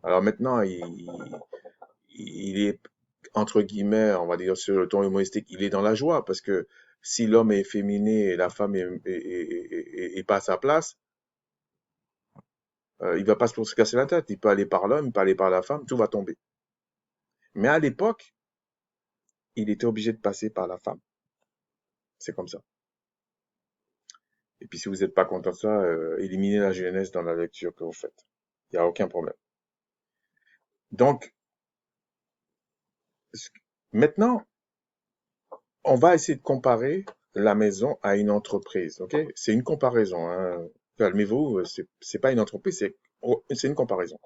Alors maintenant, il est, entre guillemets, on va dire sur le ton humoristique, il est dans la joie parce que si l'homme est efféminé et la femme est pas à sa place, il va pas se casser la tête. Il peut aller par l'homme, il peut aller par la femme, tout va tomber. Mais à l'époque, il était obligé de passer par la femme. C'est comme ça. Et puis si vous n'êtes pas content de ça, éliminez la jeunesse dans la lecture que vous faites. Il n'y a aucun problème. Donc, maintenant, on va essayer de comparer la maison à une entreprise, ok? C'est une comparaison, hein. Calmez-vous, c'est pas une entreprise, c'est une comparaison.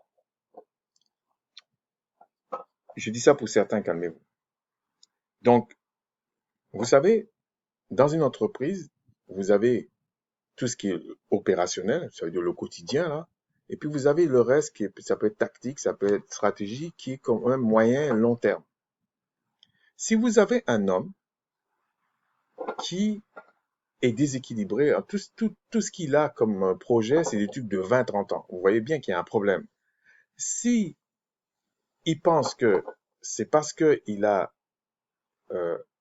Je dis ça pour certains, calmez-vous. Donc, vous savez, dans une entreprise, vous avez tout ce qui est opérationnel, ça veut dire le quotidien, là. Et puis vous avez le reste ça peut être tactique, ça peut être stratégie, qui est quand même moyen et long terme. Si vous avez un homme qui est déséquilibré, tout ce qu'il a comme projet, c'est des trucs de 20-30 ans. Vous voyez bien qu'il y a un problème. Si il pense que c'est parce que il a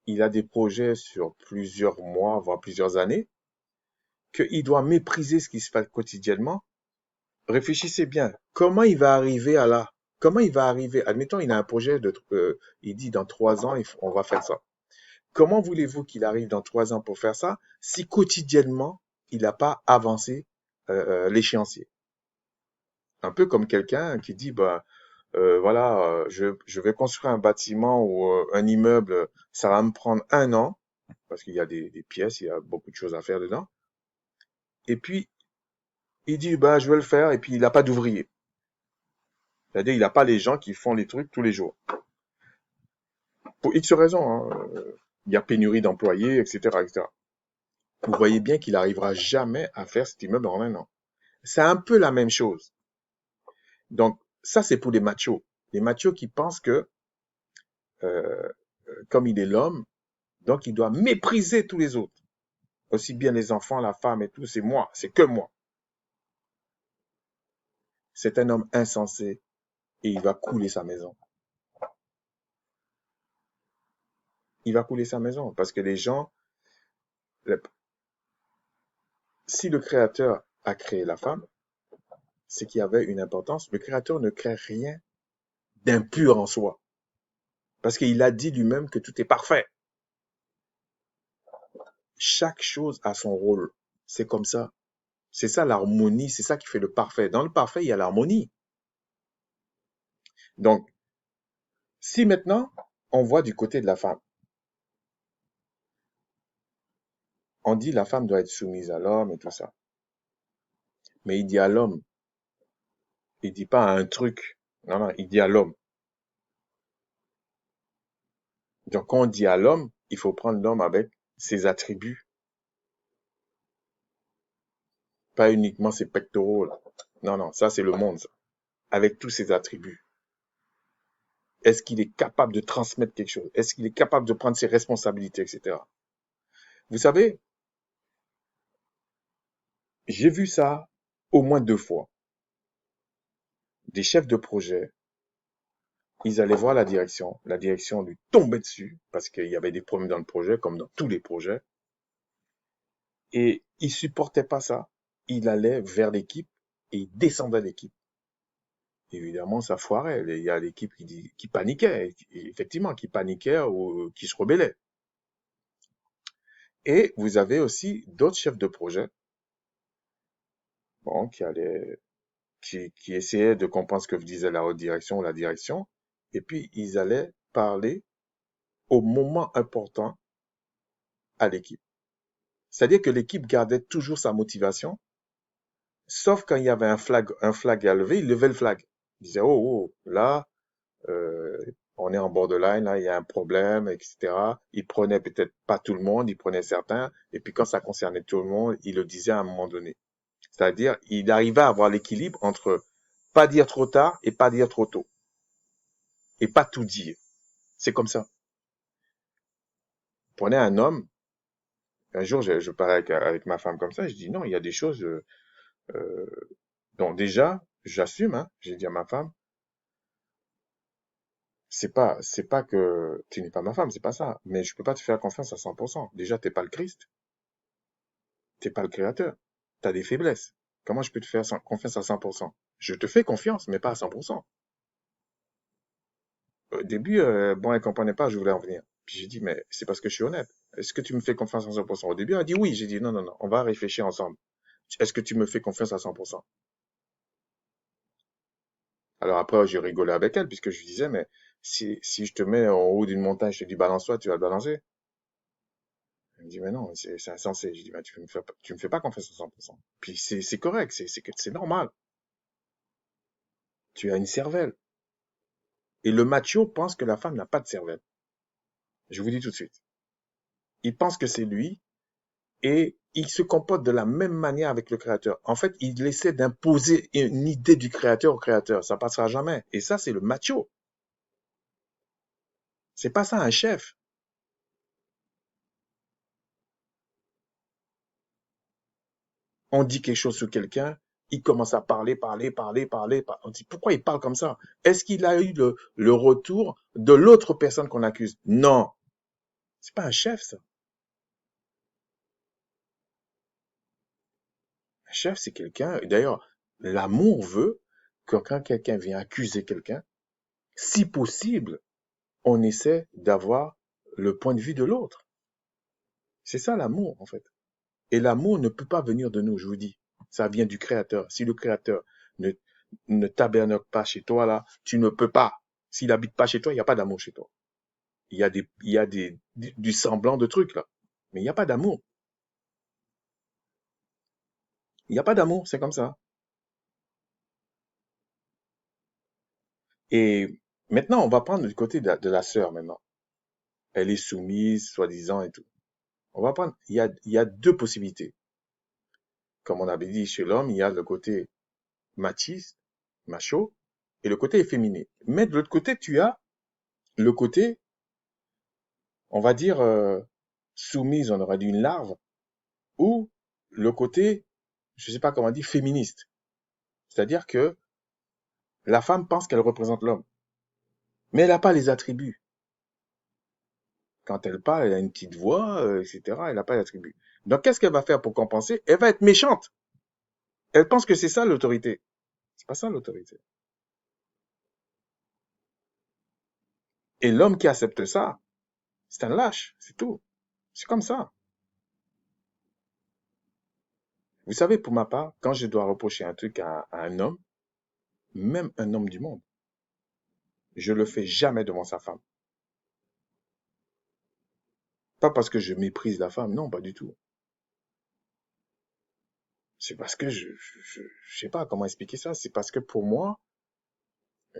des projets sur plusieurs mois, voire plusieurs années, qu'il doit mépriser ce qui se passe quotidiennement, réfléchissez bien. Comment il va arriver à là? Comment il va arriver? Admettons, il a un projet il dit dans 3 ans, on va faire ça. Comment voulez-vous qu'il arrive dans 3 ans pour faire ça si quotidiennement, il n'a pas avancé l'échéancier? Un peu comme quelqu'un qui dit, bah, voilà, je vais construire un bâtiment ou un immeuble, ça va me prendre 1 an, parce qu'il y a des pièces, il y a beaucoup de choses à faire dedans. Et puis, il dit, bah, je vais le faire, et puis il n'a pas d'ouvrier. C'est-à-dire, il n'a pas les gens qui font les trucs tous les jours. Pour X raisons, hein. Il y a pénurie d'employés, etc., etc. Vous voyez bien qu'il n'arrivera jamais à faire cet immeuble en 1 an. C'est un peu la même chose. Donc, ça, c'est pour les machos. Les machos qui pensent que, euh, comme il est l'homme, donc il doit mépriser tous les autres. Aussi bien les enfants, la femme et tout, c'est moi, c'est que moi. C'est un homme insensé et il va couler sa maison. Il va couler sa maison parce que les gens, si le Créateur a créé la femme, c'est qu'il y avait une importance. Le Créateur ne crée rien d'impur en soi. Parce qu'il a dit lui-même que tout est parfait. Chaque chose a son rôle. C'est comme ça. C'est ça l'harmonie, c'est ça qui fait le parfait. Dans le parfait, il y a l'harmonie. Donc, si maintenant, on voit du côté de la femme, on dit la femme doit être soumise à l'homme et tout ça. Mais il dit à l'homme, il dit pas à un truc. Non, non, il dit à l'homme. Donc, quand on dit à l'homme, il faut prendre l'homme avec ses attributs, pas uniquement ses pectoraux, là. Non, non, ça, c'est le monde, ça. Avec tous ses attributs. Est-ce qu'il est capable de transmettre quelque chose? Est-ce qu'il est capable de prendre ses responsabilités, etc. Vous savez, j'ai vu ça au moins 2 fois. Des chefs de projet, ils allaient voir la direction lui tombait dessus parce qu'il y avait des problèmes dans le projet, comme dans tous les projets, et il supportait pas ça. Il allait vers l'équipe et il descendait l'équipe. Évidemment, ça foirait. Il y a l'équipe qui paniquait, effectivement, qui paniquait ou qui se rebellait. Et vous avez aussi d'autres chefs de projet, bon, qui essayaient de comprendre ce que disait la haute direction ou la direction, et puis ils allaient parler au moment important à l'équipe. C'est-à-dire que l'équipe gardait toujours sa motivation, sauf quand il y avait un flag à lever, il levait le flag. Il disait, oh, oh, là, euh, on est en borderline, là, il y a un problème, etc. Il prenait peut-être pas tout le monde, il prenait certains, et puis quand ça concernait tout le monde, il le disait à un moment donné. C'est-à-dire, il arrivait à avoir l'équilibre entre pas dire trop tard et pas dire trop tôt, et pas tout dire. C'est comme ça. Prenez un homme, un jour, je parlais avec ma femme comme ça, je dis non, il y a des choses dont déjà, j'assume, hein, j'ai dit à ma femme, c'est pas que tu n'es pas ma femme, c'est pas ça. Mais je peux pas te faire confiance à 100%. Déjà, t'es pas le Christ. T'es pas le créateur. T'as des faiblesses. Comment je peux te faire confiance à 100%? Je te fais confiance, mais pas à 100%. Au début, bon, elle comprenait pas, je voulais en venir. Puis j'ai dit, mais c'est parce que je suis honnête. Est-ce que tu me fais confiance à 100%? Au début, elle a dit oui. J'ai dit, non, non, non, on va réfléchir ensemble. Est-ce que tu me fais confiance à 100%? Alors après, je rigolais avec elle, puisque je lui disais, mais si je te mets en haut d'une montagne, je te dis balance-toi, tu vas te balancer. Elle me dit, mais non, c'est insensé. Je dis, mais tu me fais pas confiance à 100%. Puis c'est correct, c'est normal. Tu as une cervelle. Et le macho pense que la femme n'a pas de cervelle. Je vous dis tout de suite. Il pense que c'est lui et il se comporte de la même manière avec le créateur. En fait, il essaie d'imposer une idée du créateur au créateur. Ça passera jamais. Et ça, c'est le macho. C'est pas ça un chef. On dit quelque chose sur quelqu'un, il commence à parler. On dit pourquoi il parle comme ça? Est-ce qu'il a eu le retour de l'autre personne qu'on accuse? Non. C'est pas un chef, ça. Un chef, c'est quelqu'un. D'ailleurs, l'amour veut que quand quelqu'un vient accuser quelqu'un, si possible, on essaie d'avoir le point de vue de l'autre. C'est ça l'amour, en fait. Et l'amour ne peut pas venir de nous, je vous dis. Ça vient du Créateur. Si le Créateur ne, ne tabernacle pas chez toi, là, tu ne peux pas. S'il habite pas chez toi, il n'y a pas d'amour chez toi. Du semblant de trucs, là. Mais il n'y a pas d'amour. Il n'y a pas d'amour, c'est comme ça. Et maintenant, on va prendre du côté de la sœur, maintenant. Elle est soumise, soi-disant, et tout. On va prendre, il y a deux possibilités. Comme on avait dit chez l'homme, il y a le côté machiste, macho, et le côté efféminé. Mais de l'autre côté, tu as le côté, on va dire, soumise, on aurait dit une larve, ou le côté, je sais pas comment dire, féministe. C'est-à-dire que la femme pense qu'elle représente l'homme, mais elle n'a pas les attributs. Quand elle parle, elle a une petite voix, etc. Elle n'a pas les attributs. Donc, qu'est-ce qu'elle va faire pour compenser? Elle va être méchante. Elle pense que c'est ça l'autorité. C'est pas ça l'autorité. Et l'homme qui accepte ça, c'est un lâche, c'est tout. C'est comme ça. Vous savez, pour ma part, quand je dois reprocher un truc à un homme, même un homme du monde, je le fais jamais devant sa femme. Pas parce que je méprise la femme, non, pas du tout. C'est parce que je sais pas comment expliquer ça. C'est parce que pour moi,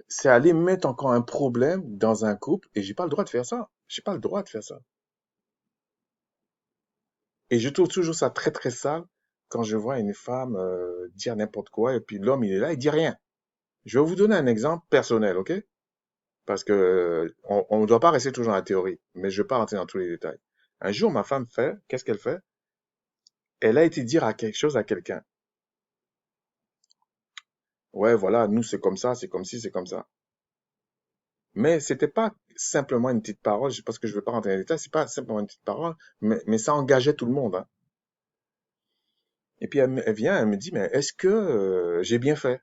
c'est aller mettre encore un problème dans un couple et j'ai pas le droit de faire ça. J'ai pas le droit de faire ça. Et je trouve toujours ça très très sale quand je vois une femme dire n'importe quoi et puis l'homme il est là, il dit rien. Je vais vous donner un exemple personnel, ok? Parce que on ne doit pas rester toujours dans la théorie, mais je vais pas rentrer dans tous les détails. Un jour, ma femme fait, qu'est-ce qu'elle fait? Elle a été dire à quelque chose à quelqu'un. Ouais, voilà, nous c'est comme ça, c'est comme ci, c'est comme ça. Mais c'était pas simplement une petite parole, parce que je veux pas rentrer dans les détails, c'est pas simplement une petite parole, mais ça engageait tout le monde, hein. Et puis elle vient, elle me dit, mais est-ce que j'ai bien fait?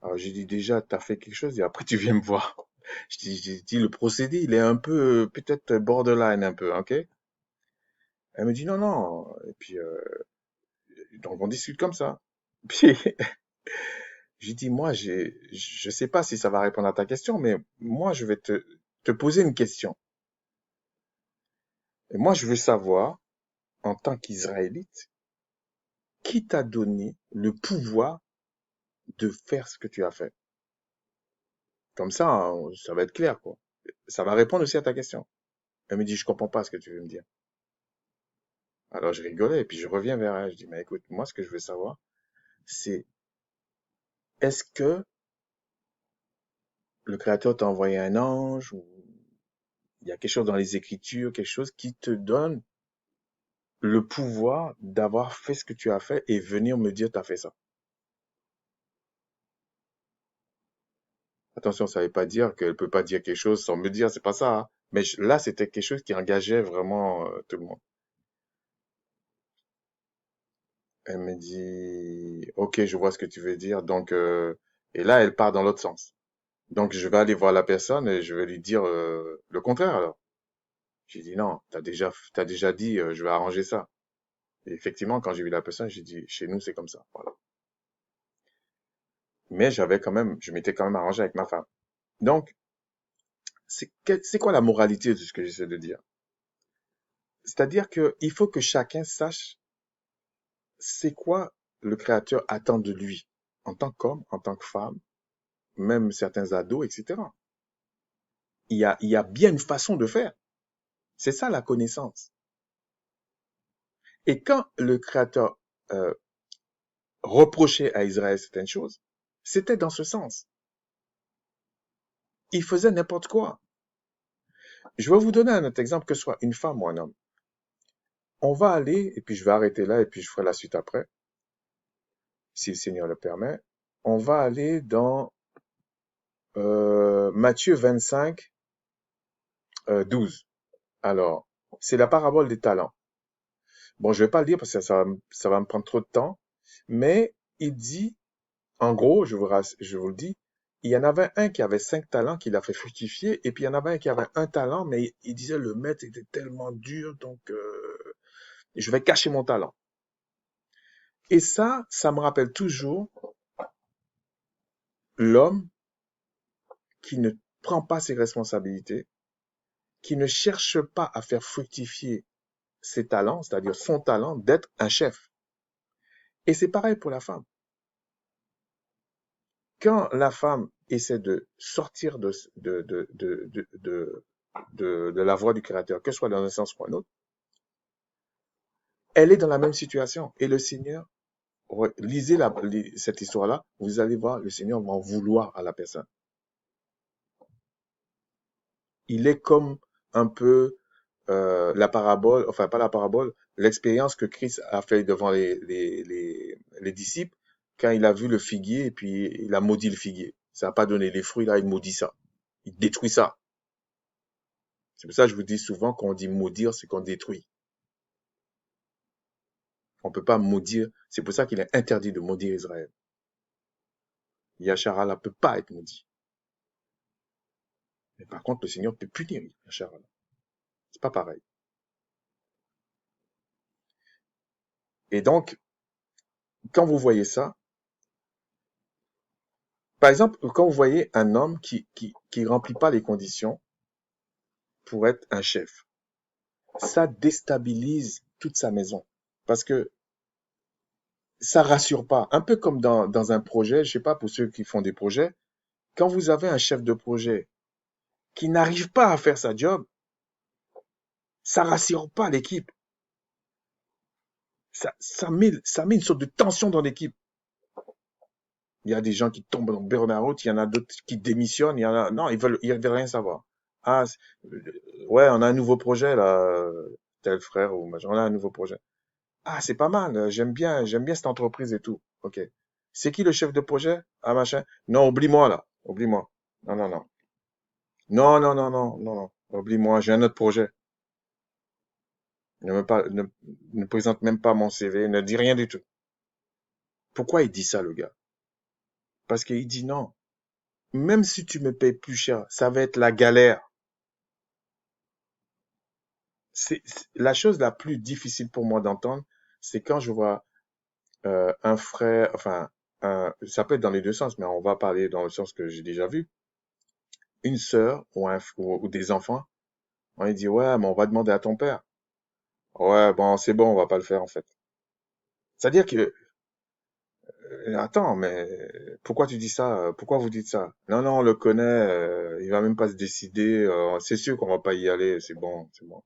Alors j'ai dit déjà, t'as fait quelque chose et après tu viens me voir. J'ai dit, le procédé, il est un peu, peut-être borderline un peu, ok? Elle me dit non, non. Et puis, donc on discute comme ça. Puis j'ai dit, moi, je sais pas si ça va répondre à ta question, mais moi, je vais te poser une question. Et moi, je veux savoir, en tant qu'Israélite, qui t'a donné le pouvoir de faire ce que tu as fait? Comme ça, ça va être clair, quoi. Ça va répondre aussi à ta question. Elle me dit, je comprends pas ce que tu veux me dire. Alors je rigolais et puis je reviens vers elle. Je dis, mais écoute, moi, ce que je veux savoir, c'est est-ce que le Créateur t'a envoyé un ange ou il y a quelque chose dans les Écritures, quelque chose qui te donne le pouvoir d'avoir fait ce que tu as fait et venir me dire, t'as fait ça. Attention, ça ne veut pas dire qu'elle peut pas dire quelque chose sans me dire, c'est pas ça, hein. Mais là, c'était quelque chose qui engageait vraiment tout le monde. Elle me dit, ok, je vois ce que tu veux dire. Donc, et là, elle part dans l'autre sens. Donc, je vais aller voir la personne et je vais lui dire le contraire alors. J'ai dit non, t'as déjà dit, je vais arranger ça. Et effectivement, quand j'ai vu la personne, j'ai dit, chez nous, c'est comme ça. Voilà. Mais je m'étais quand même arrangé avec ma femme. Donc, c'est quoi la moralité de ce que j'essaie de dire? C'est-à-dire que il faut que chacun sache c'est quoi le Créateur attend de lui, en tant qu'homme, en tant que femme, même certains ados, etc. Il y a bien une façon de faire. C'est ça la connaissance. Et quand le Créateur euh, reprochait à Israël certaines choses, c'était dans ce sens. Il faisait n'importe quoi. Je vais vous donner un autre exemple, que ce soit une femme ou un homme. On va aller, et puis je vais arrêter là, et puis je ferai la suite après, si le Seigneur le permet. On va aller dans Matthieu 25, 12. Alors, c'est la parabole des talents. Bon, je vais pas le dire parce que ça va me prendre trop de temps, mais il dit, en gros, je vous le dis, il y en avait un qui avait 5 talents qu'il a fait fructifier, et puis il y en avait un qui avait 1 talent, mais il disait le maître était tellement dur, donc je vais cacher mon talent. Et ça me rappelle toujours l'homme qui ne prend pas ses responsabilités, qui ne cherche pas à faire fructifier ses talents, c'est-à-dire son talent d'être un chef. Et c'est pareil pour la femme. Quand la femme essaie de sortir de la voie du Créateur, que ce soit dans un sens ou un autre, elle est dans la même situation. Et le Seigneur, lisez cette histoire-là, vous allez voir, le Seigneur va en vouloir à la personne. Il est comme un peu la parabole, enfin pas la parabole, l'expérience que Christ a fait devant les disciples quand il a vu le figuier et puis il a maudit le figuier. Ça n'a pas donné les fruits, là, il maudit ça. Il détruit ça. C'est pour ça que je vous dis souvent, quand on dit maudire, c'est qu'on détruit. On ne peut pas maudire. C'est pour ça qu'il est interdit de maudire Israël. Yachara ne peut pas être maudit. Mais par contre, le Seigneur peut punir Yachara. C'est pas pareil. Et donc, quand vous voyez ça, Par exemple, quand vous voyez un homme qui remplit pas les conditions pour être un chef, ça déstabilise toute sa maison. Parce que ça rassure pas. Un peu comme dans un projet, je sais pas pour ceux qui font des projets, quand vous avez un chef de projet qui n'arrive pas à faire sa job, ça rassure pas l'équipe. Ça met une sorte de tension dans l'équipe. Il y a des gens qui tombent dans burn-out, il y en a d'autres qui démissionnent, il y en a, non, ils veulent rien savoir. Ah, ouais, on a un nouveau projet, là, tel frère ou machin, on a un nouveau projet. Ah, c'est pas mal, j'aime bien cette entreprise et tout. Ok. C'est qui le chef de projet? Ah, machin. Non, oublie-moi, là. Oublie-moi. Non, non, non. Non, non, non, non, non, non. Oublie-moi, j'ai un autre projet. Ne présente même pas mon CV, ne dit rien du tout. Pourquoi il dit ça, le gars? Parce qu'il dit non. Même si tu me payes plus cher, ça va être la galère. C'est la chose la plus difficile pour moi d'entendre, c'est quand je vois un frère, enfin, ça peut être dans les deux sens, mais on va parler dans le sens que j'ai déjà vu, une sœur ou des enfants, on lui dit ouais, mais on va demander à ton père. Ouais, bon, c'est bon, on va pas le faire en fait. C'est-à-dire que attends, mais pourquoi tu dis ça? Pourquoi vous dites ça? Non, non, on le connaît, il va même pas se décider, c'est sûr qu'on va pas y aller, c'est bon, c'est bon.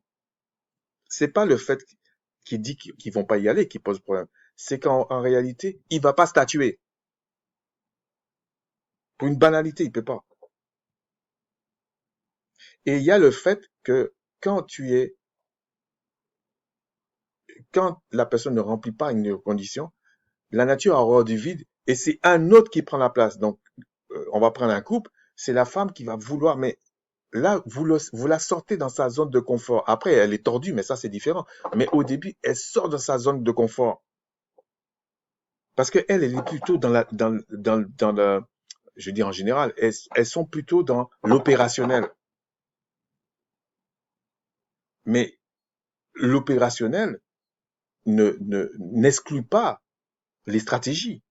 C'est pas le fait qu'il dit qu'ils vont pas y aller qui pose problème. C'est qu'en réalité, il va pas statuer. Pour une banalité, il peut pas. Et il y a le fait que quand tu es, quand la personne ne remplit pas une condition, la nature a horreur du vide et c'est un autre qui prend la place. Donc, on va prendre un couple, c'est la femme qui va vouloir, mais là, vous la sortez dans sa zone de confort. Après, elle est tordue, mais ça, c'est différent. Mais au début, elle sort de sa zone de confort. Parce qu'elle, elle est plutôt dans le, je dis en général, elles sont plutôt dans l'opérationnel. Mais l'opérationnel n'exclut pas les stratégies.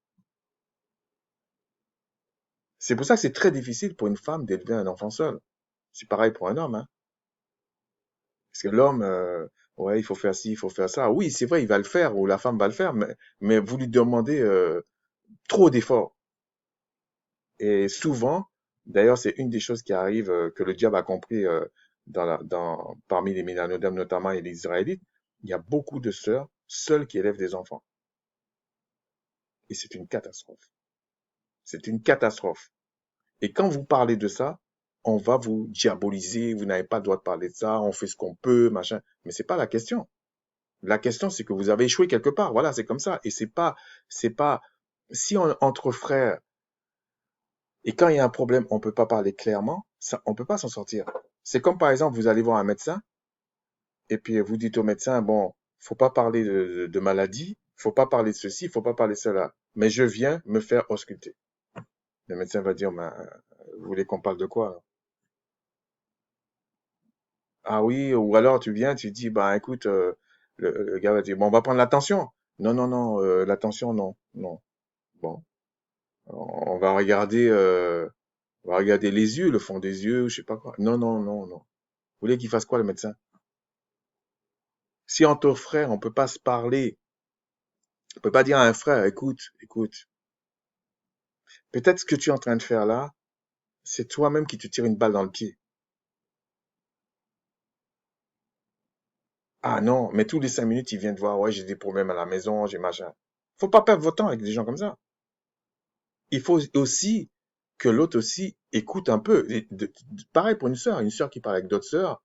C'est pour ça que c'est très difficile pour une femme d'élever un enfant seul. C'est pareil pour un homme, hein. Parce que l'homme, ouais, il faut faire ci, il faut faire ça. Oui, c'est vrai, il va le faire ou la femme va le faire, mais vous lui demandez trop d'efforts. Et souvent, d'ailleurs, c'est une des choses qui arrive que le diable a compris parmi les Mélanodames notamment et les Israélites. Il y a beaucoup de sœurs seules qui élèvent des enfants. Et c'est une catastrophe. C'est une catastrophe. Et quand vous parlez de ça, on va vous diaboliser, vous n'avez pas le droit de parler de ça, on fait ce qu'on peut, machin. Mais c'est pas la question. La question, c'est que vous avez échoué quelque part. Voilà, c'est comme ça. Et c'est pas, si entre frères, et quand il y a un problème, on peut pas parler clairement, ça, on peut pas s'en sortir. C'est comme par exemple, vous allez voir un médecin, et puis vous dites au médecin, bon, faut pas parler de maladie, faut pas parler de ceci, faut pas parler de cela. Mais je viens me faire ausculter. Le médecin va dire, ben, vous voulez qu'on parle de quoi? Ah oui, ou alors tu viens, tu dis, bah écoute, le gars va dire, bon, on va prendre la tension. Non, non, non, la tension, non, non. Bon, on va regarder, les yeux, le fond des yeux, je sais pas quoi. Non, non, non, non. Vous voulez qu'il fasse quoi, le médecin? Si entre frères, on peut pas se parler, on peut pas dire à un frère, écoute, écoute, peut-être ce que tu es en train de faire là, c'est toi-même qui te tires une balle dans le pied. Ah non, mais tous les 5 minutes, il vient te voir, ouais, j'ai des problèmes à la maison, j'ai machin. Faut pas perdre votre temps avec des gens comme ça. Il faut aussi que l'autre aussi écoute un peu. Pareil pour une sœur qui parle avec d'autres sœurs.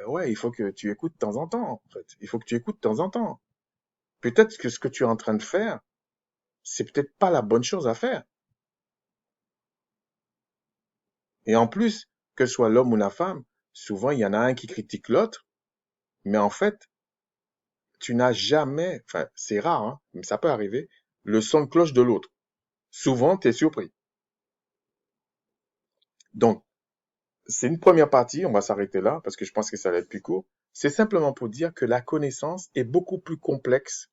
Ouais, il faut que tu écoutes de temps en temps, en fait. Il faut que tu écoutes de temps en temps. Peut-être que ce que tu es en train de faire, c'est peut-être pas la bonne chose à faire. Et en plus, que ce soit l'homme ou la femme, souvent il y en a un qui critique l'autre, mais en fait, tu n'as jamais, enfin, c'est rare, hein, mais ça peut arriver, le son de cloche de l'autre. Souvent, tu es surpris. Donc, c'est une première partie, on va s'arrêter là parce que je pense que ça va être plus court. C'est simplement pour dire que la connaissance est beaucoup plus complexe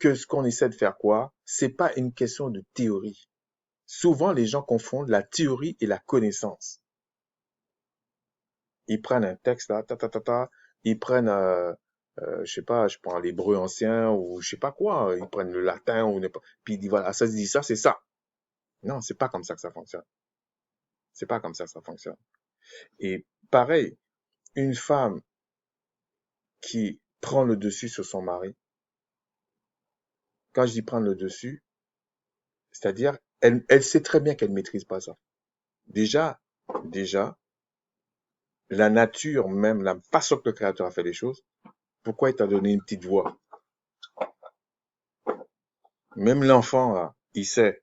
que ce qu'on essaie de faire quoi, c'est pas une question de théorie. Souvent, les gens confondent la théorie et la connaissance. Ils prennent un texte là, ils prennent, je sais pas, je prends l'hébreu ancien ou je sais pas quoi, ils prennent le latin ou n'importe, puis ils disent voilà, ça se dit ça, c'est ça. Non, c'est pas comme ça que ça fonctionne. C'est pas comme ça que ça fonctionne. Et pareil, une femme qui prend le dessus sur son mari, quand je dis prendre le dessus, c'est-à-dire, elle sait très bien qu'elle maîtrise pas ça. Déjà, déjà, la nature même, la façon que le Créateur a fait les choses, pourquoi il t'a donné une petite voix? Même l'enfant, là, il sait,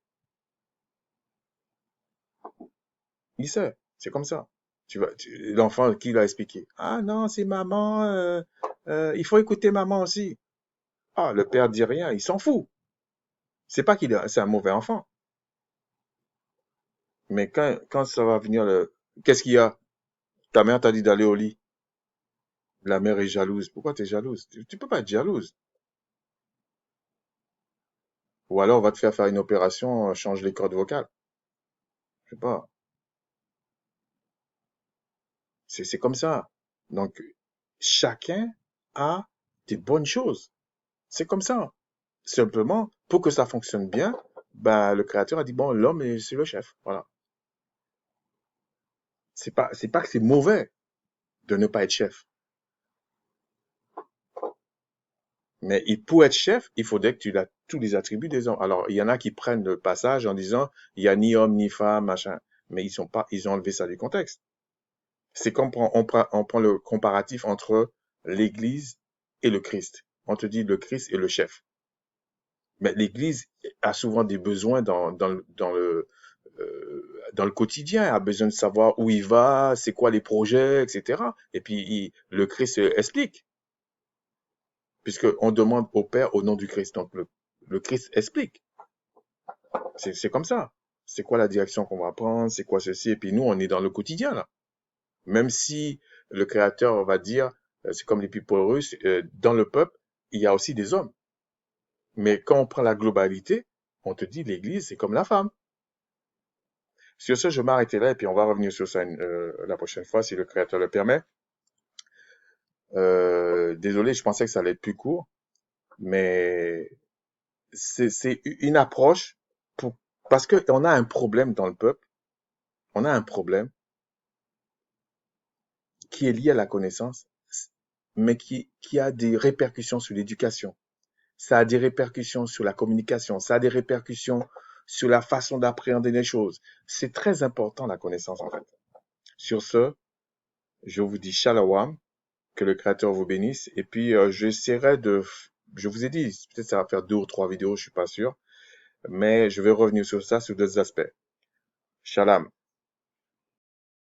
c'est comme ça. L'enfant, qui l'a expliqué? Ah non, c'est maman, il faut écouter maman aussi. Ah, le père dit rien, il s'en fout. C'est pas c'est un mauvais enfant. Mais quand ça va venir qu'est-ce qu'il y a? Ta mère t'a dit d'aller au lit. La mère est jalouse. Pourquoi tu es jalouse? Tu peux pas être jalouse. Ou alors on va te faire une opération, change les cordes vocales. Je sais pas. C'est comme ça. Donc, chacun a des bonnes choses. C'est comme ça. Simplement, pour que ça fonctionne bien, bah, le créateur a dit, bon, l'homme, c'est le chef. Voilà. C'est pas que c'est mauvais de ne pas être chef. Mais pour être chef, il faudrait que tu aies tous les attributs des hommes. Alors, il y en a qui prennent le passage en disant, il y a ni homme ni femme, machin. Mais ils ont enlevé ça du contexte. C'est comme on prend le comparatif entre l'Église et le Christ. On te dit le Christ est le chef. Mais l'Église a souvent des besoins dans le quotidien, a besoin de savoir où il va, c'est quoi les projets, etc. Et puis le Christ explique, puisqu'on demande au Père au nom du Christ. Donc le Christ explique. C'est comme ça. C'est quoi la direction qu'on va prendre, c'est quoi ceci. Et puis nous, on est dans le quotidien là. Même si le Créateur va dire, c'est comme les people russes, dans le peuple, il y a aussi des hommes. Mais quand on prend la globalité, on te dit l'Église, c'est comme la femme. Sur ce, je m'arrêter là et puis on va revenir sur ça la prochaine fois si le Créateur le permet. Désolé, je pensais que ça allait être plus court, mais c'est une approche pour, parce que on a un problème dans le peuple, on a un problème qui est lié à la connaissance, mais qui a des répercussions sur l'éducation. Ça a des répercussions sur la communication, ça a des répercussions sur la façon d'appréhender les choses. C'est très important la connaissance en fait. Sur ce, je vous dis shalom, que le Créateur vous bénisse, et puis je vous ai dit, peut-être ça va faire 2 ou 3 vidéos, je suis pas sûr, mais je vais revenir sur ça, sur d'autres aspects. Shalom.